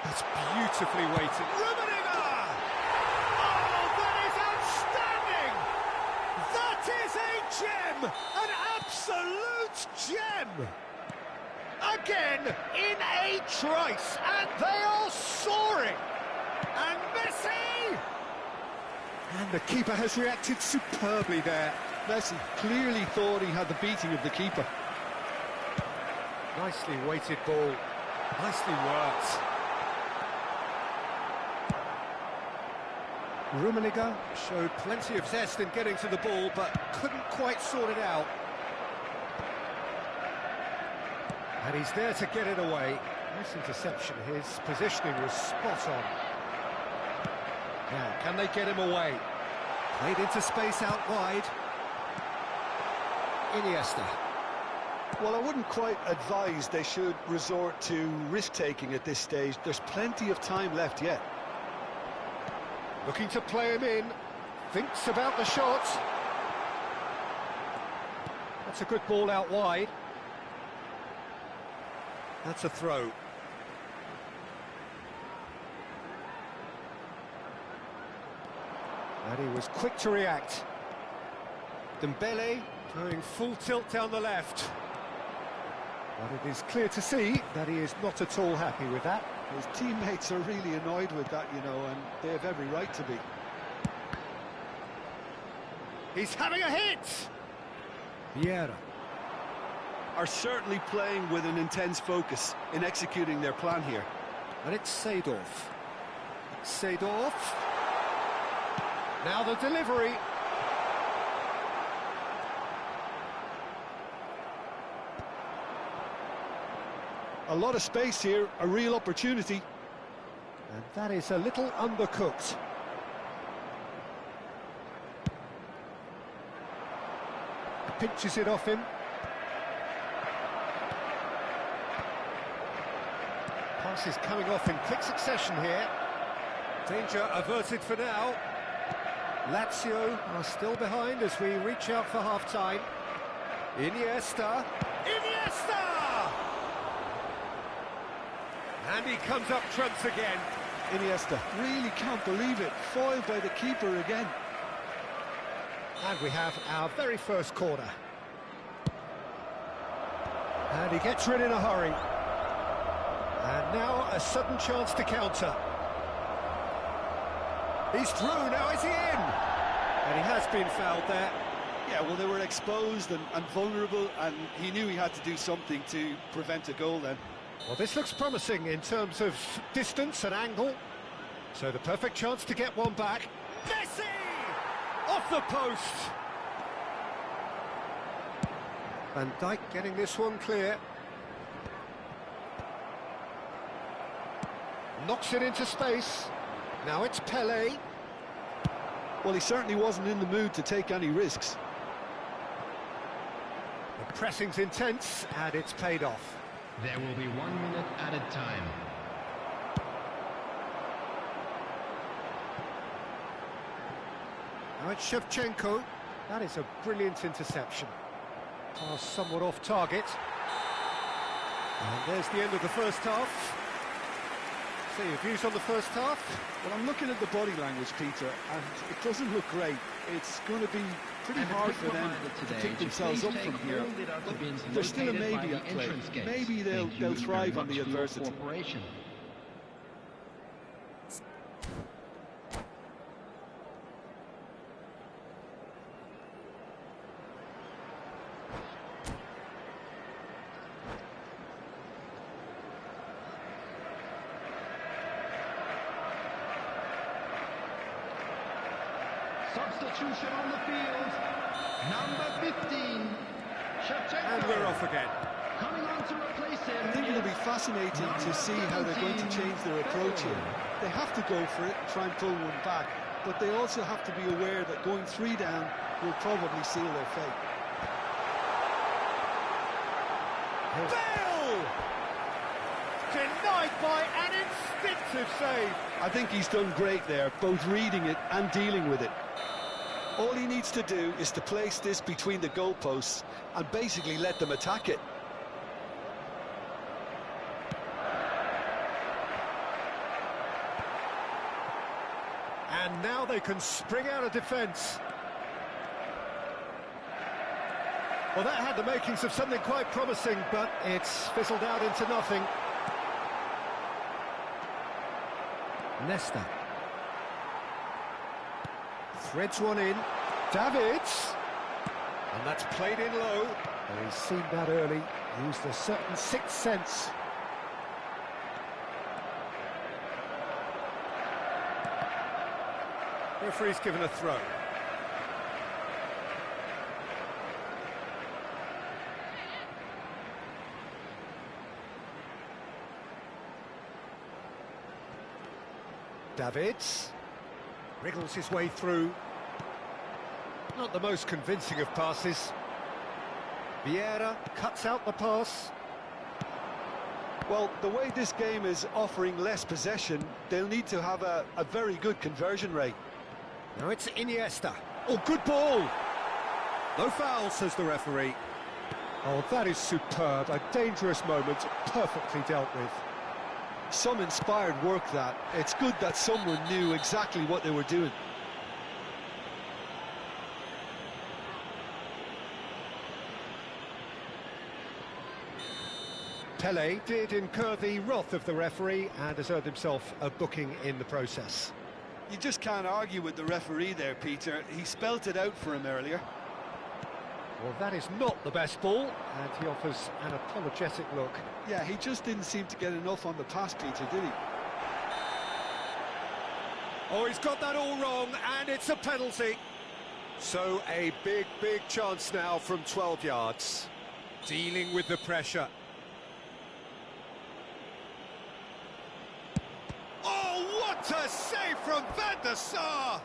Speaker 3: It's beautifully weighted. Rummenigge! Oh, that is outstanding! That is a gem! An absolute gem! Again, in a trice, and they are soaring! And Messi! And the keeper has reacted superbly there.
Speaker 4: Messi clearly thought he had the beating of the keeper.
Speaker 3: Nicely weighted ball. Nicely worked. Rummenigge showed plenty of zest in getting to the ball, but couldn't quite sort it out. And he's there to get it away. Nice interception. His positioning was spot on. Now, can they get him away? Played into space out wide. Iniesta.
Speaker 4: Well, I wouldn't quite advise they should resort to risk-taking at this stage. There's plenty of time left yet.
Speaker 3: Looking to play him in. Thinks about the shot. That's a good ball out wide. That's a throw. And he was quick to react. Dembele going full tilt down the left. But it is clear to see that he is not at all happy with that.
Speaker 4: His teammates are really annoyed with that, you know, and they have every right to be.
Speaker 3: He's having a hit! Vieira.
Speaker 4: Are certainly playing with an intense focus in executing their plan here.
Speaker 1: And it's Seedorf. Seedorf. Now the delivery.
Speaker 4: A lot of space here, a real opportunity.
Speaker 1: And that is a little undercooked. Pinches it off him. Pass is coming off in quick succession here. Danger averted for now. Lazio are still behind as we reach out for half-time. Iniesta. Iniesta! And he comes up trumps again.
Speaker 4: Iniesta, really can't believe it. Foiled by the keeper again.
Speaker 1: And we have our very first corner. And he gets rid in a hurry. And now a sudden chance to counter. He's through, now is he in? And he has been fouled there.
Speaker 4: Yeah, well, they were exposed and vulnerable, and he knew he had to do something to prevent a goal then.
Speaker 1: Well, this looks promising in terms of distance and angle. So the perfect chance to get one back. Messi! Off the post! Van Dijk getting this one clear. Knocks it into space. Now it's Pelé.
Speaker 4: Well, he certainly wasn't in the mood to take any risks.
Speaker 1: The pressing's intense, and it's paid off.
Speaker 2: There will be 1 minute added time.
Speaker 1: Now it's Shevchenko. That is a brilliant interception. Pass somewhat off target. And there's the end of the first half. So your views on the first half?
Speaker 4: Well, I'm looking at the body language, Peter, and it doesn't look great. It's going to be pretty hard for them to pick themselves up from here. There's still a maybe at play. Maybe they'll thrive on the adversity.
Speaker 2: Substitution on the field, number 15, Shevchenko.
Speaker 1: And we're off again.
Speaker 2: Coming on to replace him.
Speaker 4: I think it'll be fascinating to see how they're going to change their approach here. They have to go for it and try and pull one back, but they also have to be aware that going 3 down will probably seal their fate.
Speaker 1: Bale! Denied by an instinctive save.
Speaker 4: I think he's done great there, both reading it and dealing with it. All he needs to do is to place this between the goalposts and basically let them attack it.
Speaker 1: And now they can spring out of defence. Well, that had the makings of something quite promising, but it's fizzled out into nothing. Nesta. Threads one in. Davids. And that's played in low. And he's seen that early. Used a certain sixth sense. Referee's given a throw. Davids wriggles his way through. Not the most convincing of passes. Vieira cuts out the pass.
Speaker 4: Well, the way this game is offering less possession, they'll need to have a very good conversion rate.
Speaker 1: Now it's Iniesta. Oh, good ball! No foul, says the referee. Oh, that is superb. A dangerous moment, perfectly dealt with.
Speaker 4: Some inspired work, that. It's good that someone knew exactly what they were doing.
Speaker 1: Pelé did incur the wrath of the referee and has earned himself a booking in the process.
Speaker 4: You just can't argue with the referee there, Peter. He spelt it out for him earlier.
Speaker 1: Well, that is not the best ball, and he offers an apologetic look.
Speaker 4: Yeah, he just didn't seem to get enough on the pass, Peter, did he?
Speaker 1: Oh, he's got that all wrong, and it's a penalty. So a big chance now from 12 yards. Dealing with the pressure. Oh, what a save from Van der Sar!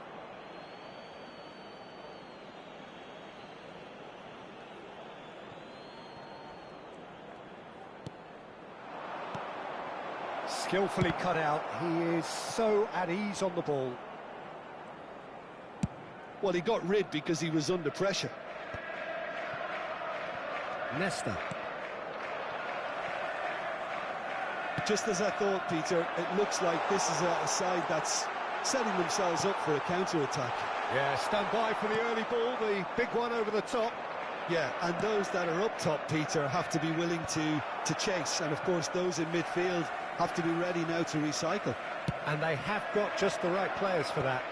Speaker 1: Skillfully cut out. He is so at ease on the ball.
Speaker 4: Well, he got rid because he was under pressure.
Speaker 1: Nesta.
Speaker 5: Just as I thought, Peter, it looks like this is a side that's setting themselves up for a counter-attack.
Speaker 1: Yeah, stand by for the early ball, the big one over the top.
Speaker 5: Yeah, and those that are up top, Peter, have to be willing to chase. And, of course, those in midfield have to be ready now to recycle.
Speaker 1: And they have got just the right players for that.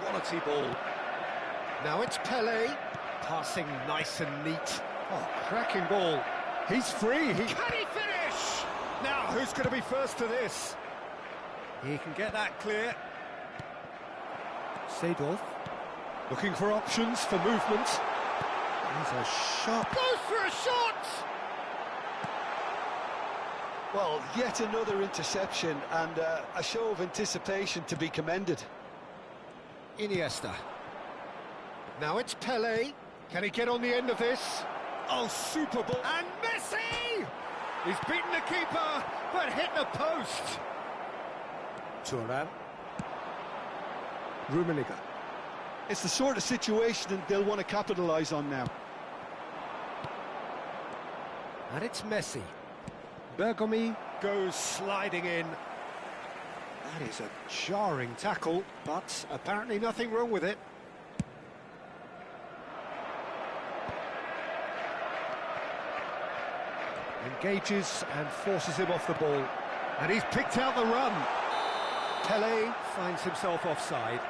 Speaker 1: Quality ball. Now it's Pele, passing nice and neat. Oh, cracking ball. He's free. Can he finish? Now, who's going to be first to this? He can get that clear. Seedorf. Looking for options for movement. He's a shot. Goes for a shot!
Speaker 4: Well, yet another interception and a show of anticipation to be commended.
Speaker 1: Iniesta. Now it's Pele. Can he get on the end of this? Oh, super ball. And Messi! He's beaten the keeper, but hit the post. Thuram. Rummenigge.
Speaker 4: It's the sort of situation that they'll want to capitalise on now.
Speaker 1: And it's Messi. Bergomi goes sliding in. That is a jarring tackle, but apparently nothing wrong with it. Engages and forces him off the ball. And he's picked out the run. Pele finds himself offside.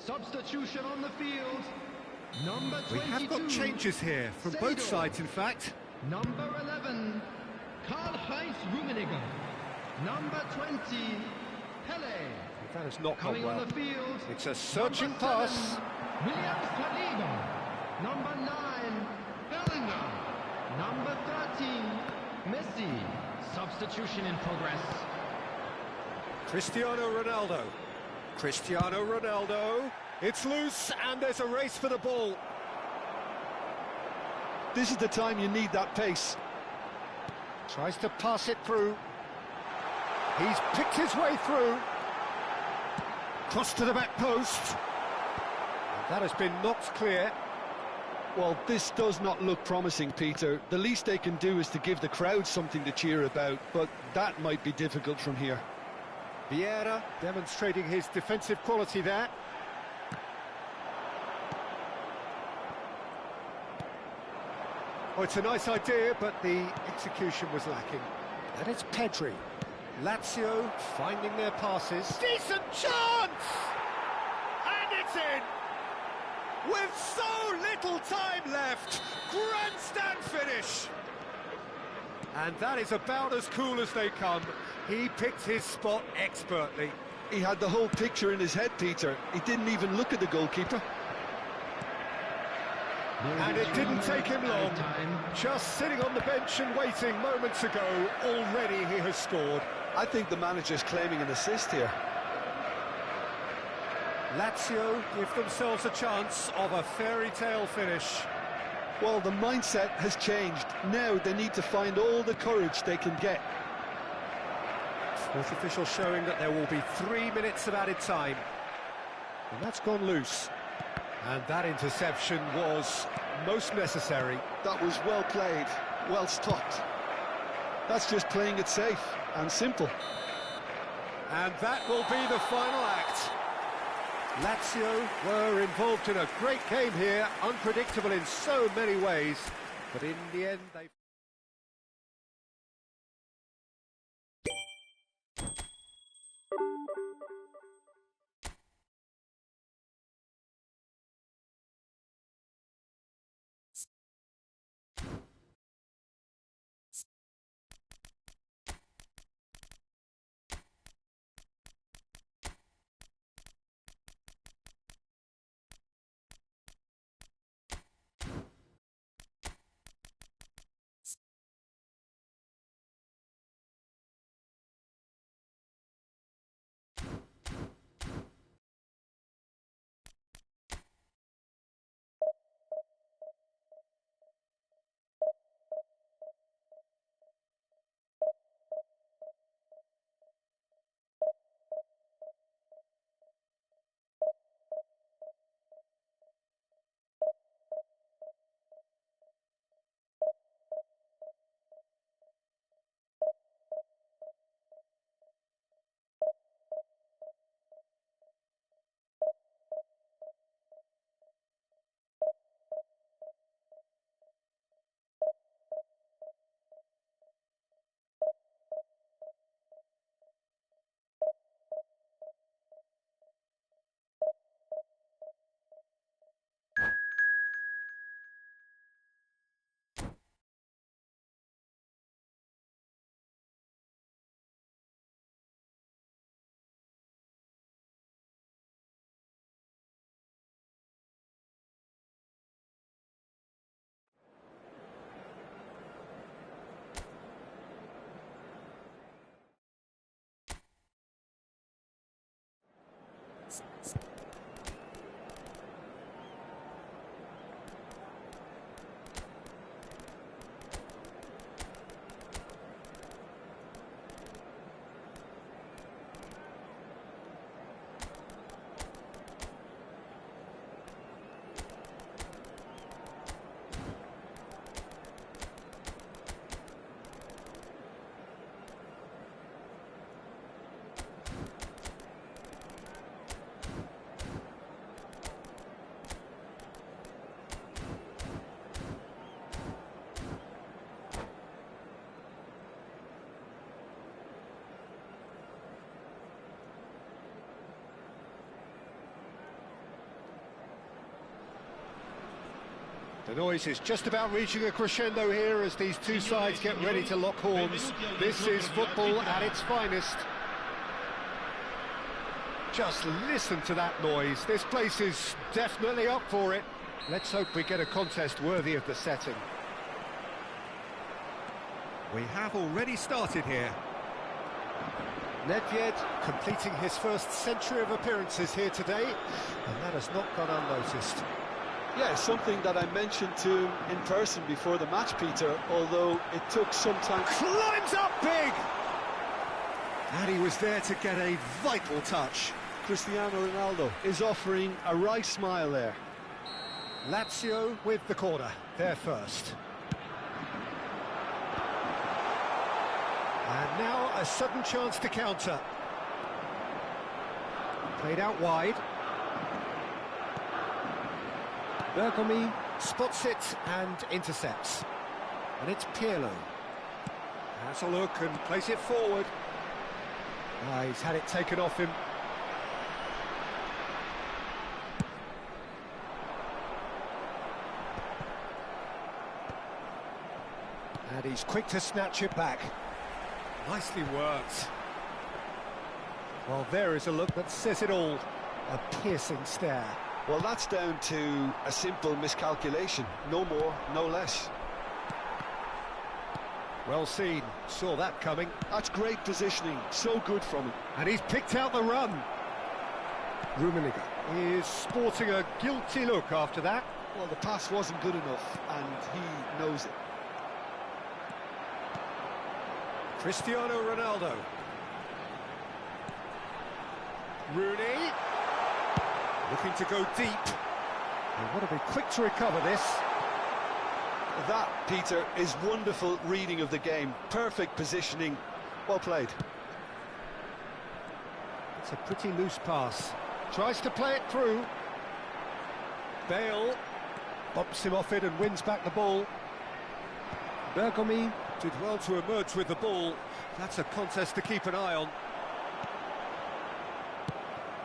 Speaker 2: Substitution on the field. Number 22.
Speaker 1: We have got changes here from both sides, in fact.
Speaker 2: Number 11, Karl-Heinz Rummenigge. Number 20, Pele.
Speaker 1: That has not gone
Speaker 2: Coming
Speaker 1: well.
Speaker 2: on the field.
Speaker 1: It's a searching
Speaker 2: number
Speaker 1: pass.
Speaker 2: 7, William Saliba. Number 9, Bellingham. Number 13, Messi. Substitution in progress.
Speaker 1: Cristiano Ronaldo. Cristiano Ronaldo. It's loose, and there's a race for the ball.
Speaker 4: This is the time you need that pace.
Speaker 1: Tries to pass it through. He's picked his way through. Cross to the back post. That has been knocked clear.
Speaker 4: Well, this does not look promising, Peter. The least they can do is to give the crowd something to cheer about, but that might be difficult from here.
Speaker 1: Vieira demonstrating his defensive quality there. Oh, it's a nice idea, but the execution was lacking. And it's Pedri. Lazio finding their passes. Decent chance! And it's in! with so little time left. Grandstand finish. And that is about as cool as they come. He picked his spot expertly.
Speaker 4: He had the whole picture in his head, Peter. He didn't even look at the goalkeeper.
Speaker 1: And it didn't take him long. Just sitting on the bench and waiting moments ago, already he has scored.
Speaker 4: I think the manager's claiming an assist here.
Speaker 1: Lazio give themselves a chance of a fairy tale finish.
Speaker 4: Well, the mindset has changed. Now they need to find all the courage they can get.
Speaker 1: Fourth official showing that there will be 3 minutes of added time. And that's gone loose. And that interception was most necessary.
Speaker 4: That was well played, well stopped. That's just playing it safe and simple.
Speaker 1: And that will be the final act. Lazio were involved in a great game here, unpredictable in so many ways, but in the end they... The noise is just about reaching a crescendo here as these two sides get ready to lock horns. This is football at its finest. Just listen to that noise. This place is definitely up for it. Let's hope we get a contest worthy of the setting. We have already started here. Nedved completing his first century of appearances here today, and that has not gone unnoticed.
Speaker 4: Yeah, something that I mentioned to him in person before the match, Peter, although it took some time.
Speaker 1: Climbs up big! And he was there to get a vital touch.
Speaker 4: Cristiano Ronaldo is offering a wry smile there.
Speaker 1: Lazio with the corner, they're first. And now a sudden chance to counter. Played out wide. Bergomi spots it and intercepts. And it's Pirlo. Has a look and plays it forward. He's had it taken off him. And he's quick to snatch it back. Nicely worked. Well, there is a look that says it all. A piercing stare.
Speaker 4: Well, that's down to a simple miscalculation. No more, no less.
Speaker 1: Well seen. Saw that coming.
Speaker 4: That's great positioning. So good from him.
Speaker 1: And he's picked out the run. Rummenigge is sporting a guilty look after that.
Speaker 4: Well, the pass wasn't good enough, and he knows it.
Speaker 1: Cristiano Ronaldo. Rooney. Looking to go deep. They want to be quick to recover this.
Speaker 4: That, Peter, is wonderful reading of the game. Perfect positioning. Well played.
Speaker 1: It's a pretty loose pass. Tries to play it through. Bale bumps him off it and wins back the ball. Bergomi did well to emerge with the ball. That's a contest to keep an eye on.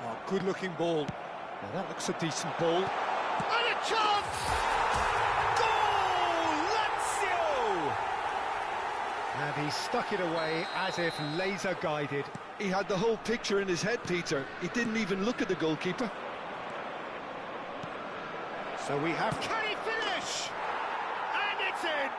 Speaker 1: Oh, good-looking ball. Now that looks a decent ball. And a chance! Goal! Lazio! And he stuck it away as if laser-guided.
Speaker 4: He had the whole picture in his head, Peter. He didn't even look at the goalkeeper.
Speaker 1: So we have... Can he finish? And it's in!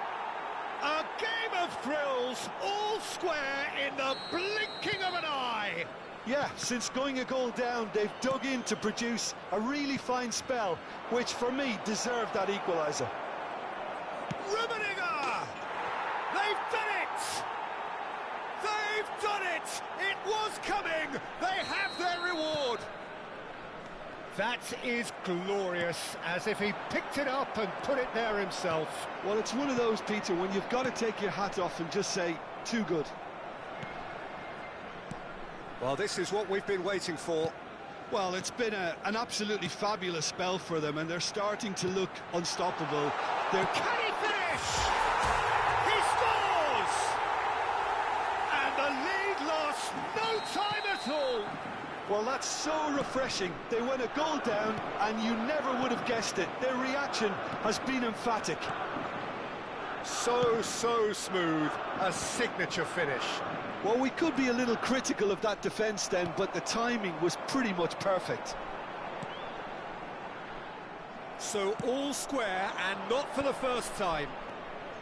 Speaker 1: A game of thrills, all square in the blinking of an eye!
Speaker 4: Yeah, since going a goal down, they've dug in to produce a really fine spell, which for me deserved that equaliser.
Speaker 1: Rummenigge! They've done it! They've done it! It was coming! They have their reward! That is glorious, as if he picked it up and put it there himself.
Speaker 4: Well, it's one of those, Peter, when you've got to take your hat off and just say, too good.
Speaker 1: Well, this is what we've been waiting for.
Speaker 4: Well, it's been an absolutely fabulous spell for them, and they're starting to look unstoppable.
Speaker 1: Can he finish? He scores! And the lead lost no time at all.
Speaker 4: Well, that's so refreshing. They went a goal down, and you never would have guessed it. Their reaction has been emphatic.
Speaker 1: So smooth. A signature finish.
Speaker 4: Well, we could be a little critical of that defence then, but the timing was pretty much perfect.
Speaker 1: So all square, and not for the first time.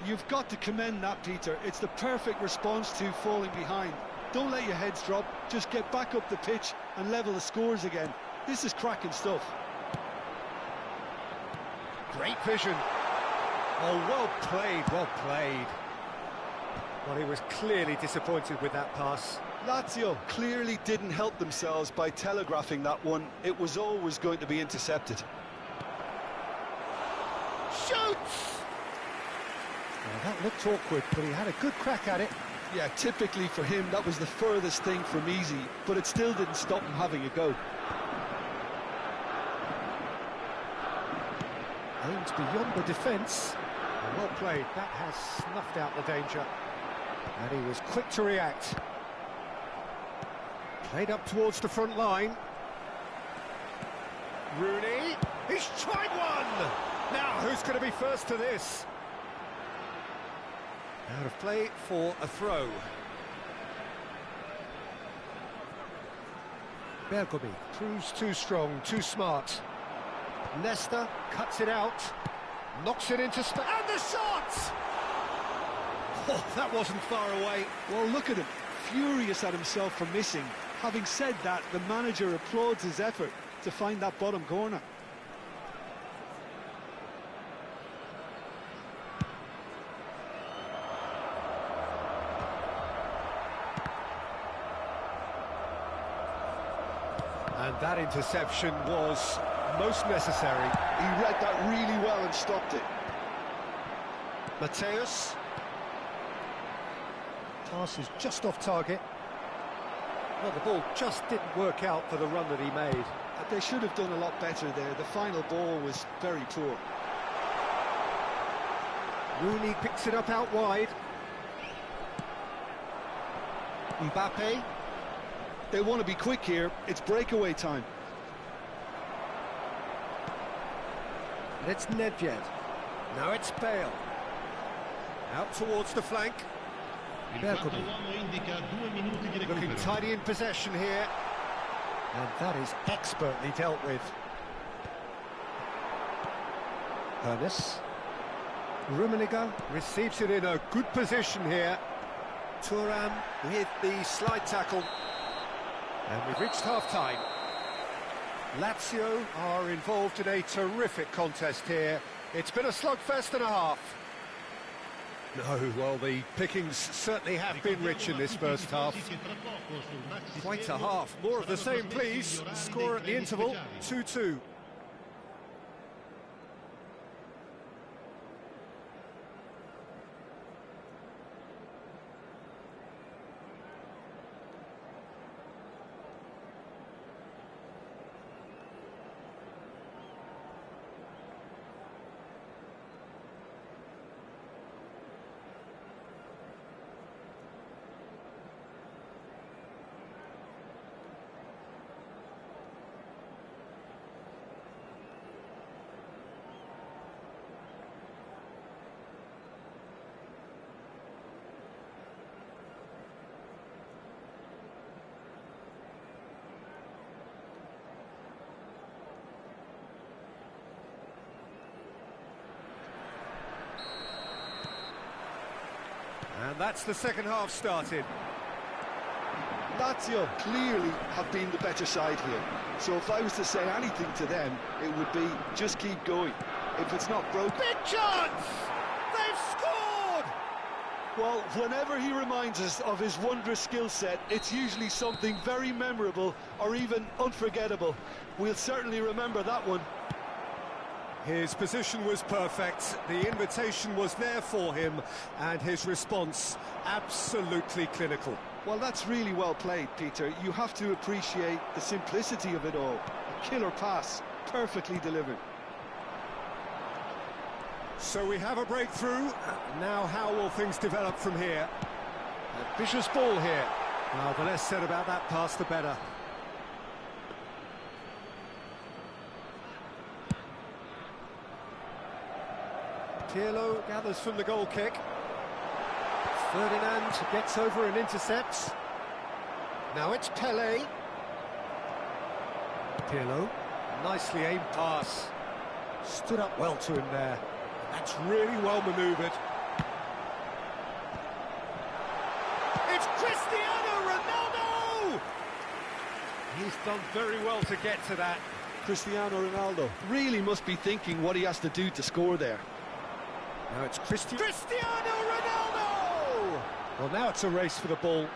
Speaker 4: You've got to commend that, Peter. It's the perfect response to falling behind. Don't let your heads drop, just get back up the pitch and level the scores again. This is cracking stuff.
Speaker 1: Great vision. Oh, well played, well played. Well, he was clearly disappointed with that pass.
Speaker 4: Lazio clearly didn't help themselves by telegraphing that one. It was always going to be intercepted.
Speaker 1: Shoots! Well, that looked awkward, but he had a good crack at it.
Speaker 4: Yeah, typically for him, that was the furthest thing from easy, but it still didn't stop him having a go.
Speaker 1: Aims beyond the defence. Well played, that has snuffed out the danger. And he was quick to react. Played up towards the front line. Rooney, he's tried one! Now, who's going to be first to this? Out of play for a throw. Bergomi proves too strong, too smart. Nesta cuts it out, knocks it into space, and the shot! Oh, that wasn't far away.
Speaker 4: Well, look at him, furious at himself for missing. Having said that, the manager applauds his effort to find that bottom corner.
Speaker 1: And that interception was most necessary.
Speaker 4: He read that really well and stopped it.
Speaker 1: Mateus. Pass is just off target. Well, the ball just didn't work out for the run that he made.
Speaker 4: They should have done a lot better there. The final ball was very poor.
Speaker 1: Rooney picks it up out wide. Mbappe.
Speaker 4: They want to be quick here. It's breakaway time.
Speaker 1: And it's Nedved. Now it's Bale. Out towards the flank.
Speaker 2: Il quarto uomo indica 2 minuti di
Speaker 1: Looking
Speaker 2: recupero.
Speaker 1: tidy in possession here. And that is expertly dealt with. Ernest. Rummenigge receives it in a good position here. Thuram with the slide tackle. And we've reached half-time. Lazio are involved in a terrific contest here. It's been a slugfest and a half. No, well, the pickings certainly have been rich in this first half. Quite a half. More of the same, please. Score at the interval, 2-2. And that's the second half started.
Speaker 4: Lazio clearly have been the better side here. So if I was to say anything to them, it would be just keep going. If it's not broken...
Speaker 1: Big chance! They've scored!
Speaker 4: Well, whenever he reminds us of his wondrous skill set, it's usually something very memorable or even unforgettable. We'll certainly remember that one.
Speaker 1: His position was perfect, the invitation was there for him, and his response absolutely clinical.
Speaker 4: Well, that's really well played, Peter. You have to appreciate the simplicity of it all. A killer pass, perfectly delivered.
Speaker 1: So we have a breakthrough. Now how will things develop from here? A vicious ball here. Well, the less said about that pass, the better. Pirlo gathers from the goal kick. Ferdinand gets over and intercepts. Now it's Pelé. Pirlo, nicely aimed pass. Stood up well to him there. That's really well manoeuvred. It's Cristiano Ronaldo! He's done very well to get to that.
Speaker 4: Cristiano Ronaldo really must be thinking what he has to do to score there.
Speaker 1: Now it's Cristiano Ronaldo! Well, now it's a race for the ball.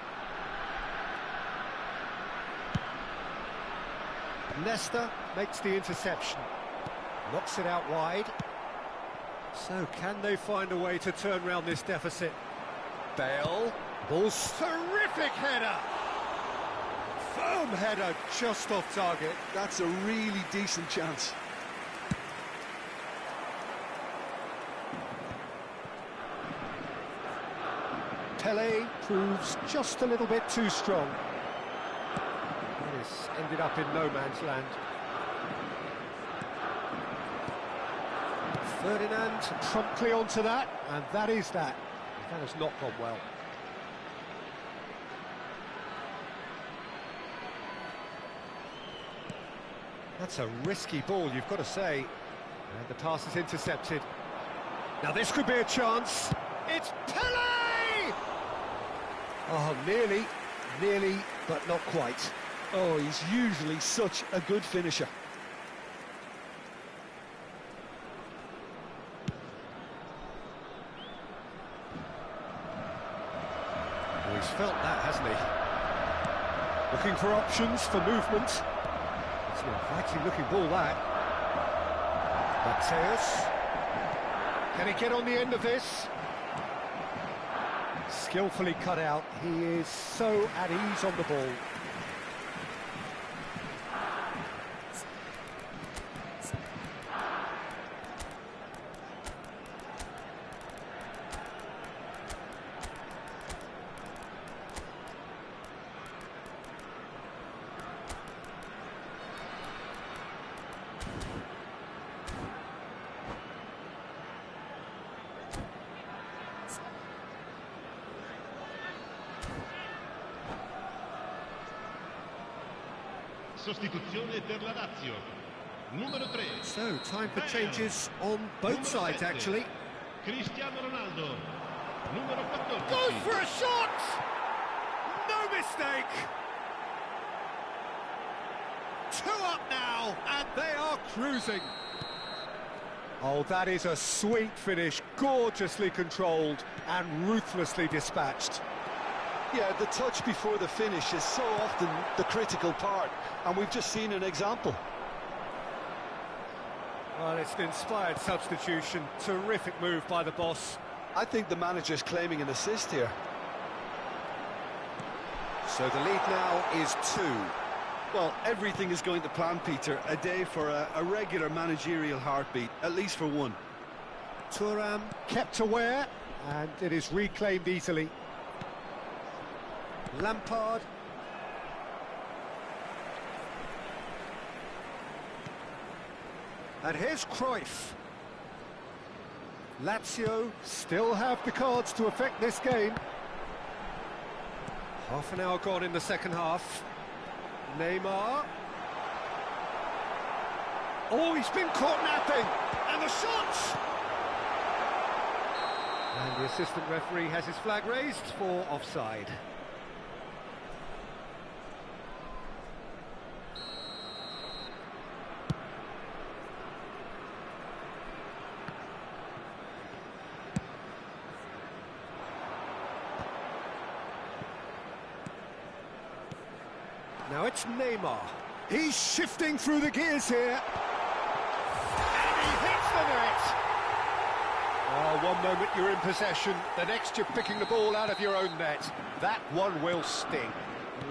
Speaker 1: Nesta makes the interception. Knocks it out wide. So can they find a way to turn around this deficit? Bale. Ball's terrific header! Firm header just off target.
Speaker 4: That's a really decent chance.
Speaker 1: Pelé proves just a little bit too strong. This ended up in no man's land. Ferdinand promptly onto that, and that is that. That has not gone well. That's a risky ball, you've got to say. And the pass is intercepted. Now this could be a chance. It's Pelé! Oh, nearly, but not quite.
Speaker 4: Oh, he's usually such a good finisher.
Speaker 1: Well, he's felt that, hasn't he? Looking for options for movement. It's an inviting looking ball, that. Mateus. Can he get on the end of this? Skillfully cut out. He is so at ease on the ball.
Speaker 2: Sostituzione per la Lazio. Numero 3.
Speaker 1: So, time for changes on both sides, actually.
Speaker 2: Cristiano Ronaldo. Numero 14.
Speaker 1: Goes for a shot! No mistake! 2 up now, and they are cruising. Oh, that is a sweet finish, gorgeously controlled and ruthlessly dispatched.
Speaker 4: Yeah, the touch before the finish is so often the critical part, and we've just seen an example.
Speaker 1: Well, it's an inspired substitution. Terrific move by the boss.
Speaker 4: I think the manager's claiming an assist here.
Speaker 1: So the lead now is 2.
Speaker 5: Well, everything is going to plan, Peter. A day for a regular managerial heartbeat, at least for one.
Speaker 1: Thuram kept aware, and it is reclaimed easily. Lampard. And here's Cruyff. Lazio still have the cards to affect this game. Half an hour gone in the second half. Neymar. Oh, he's been caught napping. And the shot! And the assistant referee has his flag raised for offside. Now it's Neymar. He's shifting through the gears here. And he hits the net. Oh, one moment you're in possession, the next you're picking the ball out of your own net. That one will sting.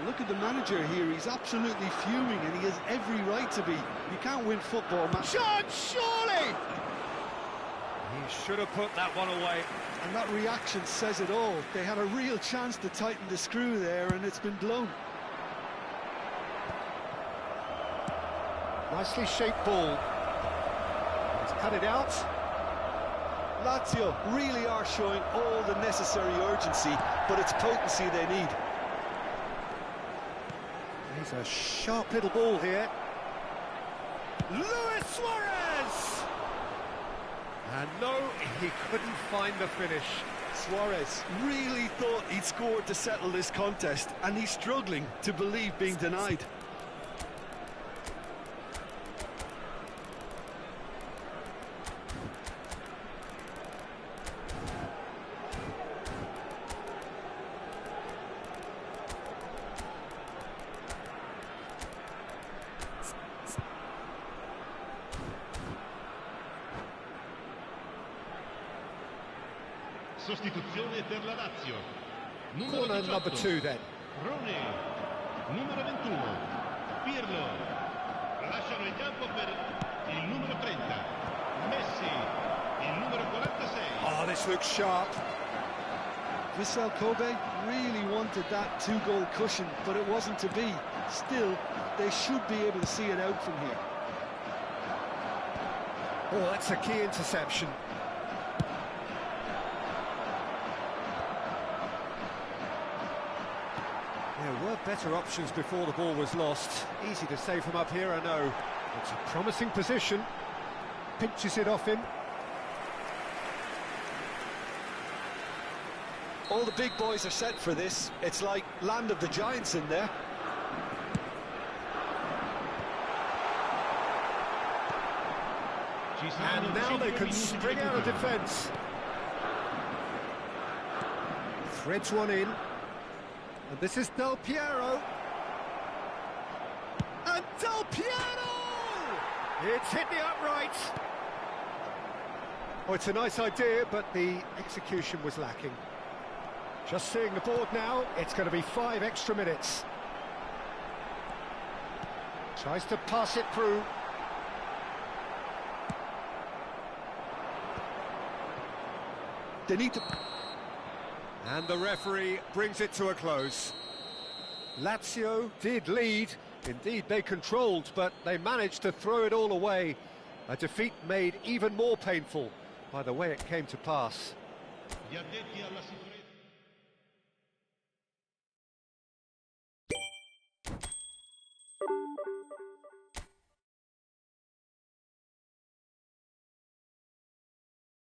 Speaker 5: Look at the manager here, he's absolutely fuming and he has every right to be. You can't win football matches.
Speaker 1: Chance, surely! He should have put that one away.
Speaker 5: And that reaction says it all. They had a real chance to tighten the screw there and it's been blown.
Speaker 1: Nicely shaped ball. He's cut it out.
Speaker 5: Lazio really are showing all the necessary urgency, but it's potency they need.
Speaker 1: He's a sharp little ball here. Luis Suarez! And no, he couldn't find the finish.
Speaker 5: Suarez really thought he'd scored to settle this contest, and he's struggling to believe being denied.
Speaker 2: Sostituzione per la Lazio. Numero
Speaker 1: Corner
Speaker 2: 18.
Speaker 1: number 2 then.
Speaker 2: Rone. Numero 21. Pirlo. Lasciano il campo per il numero 30. Messi. Il numero 46.
Speaker 1: Oh, this looks sharp.
Speaker 5: Vissel Kobe really wanted that 2-goal cushion, but it wasn't to be. Still, they should be able to see it out from here.
Speaker 1: Oh, that's a key interception. There were better options before the ball was lost. Easy to save from up here, I know. It's a promising position. Pinches it off him.
Speaker 4: All the big boys are set for this. It's like land of the giants in there.
Speaker 1: And now they can spring out of defence. Threads one in. And this is Del Piero. And Del Piero! It's hit the upright. Oh, it's a nice idea, but the execution was lacking. Just seeing the board now, it's going to be 5 extra minutes. Tries to pass it through.
Speaker 5: They need to...
Speaker 1: And the referee brings it to a close. Lazio did lead. Indeed, they controlled, but they managed to throw it all away. A defeat made even more painful by the way it came to pass.
Speaker 2: Gli addetti alla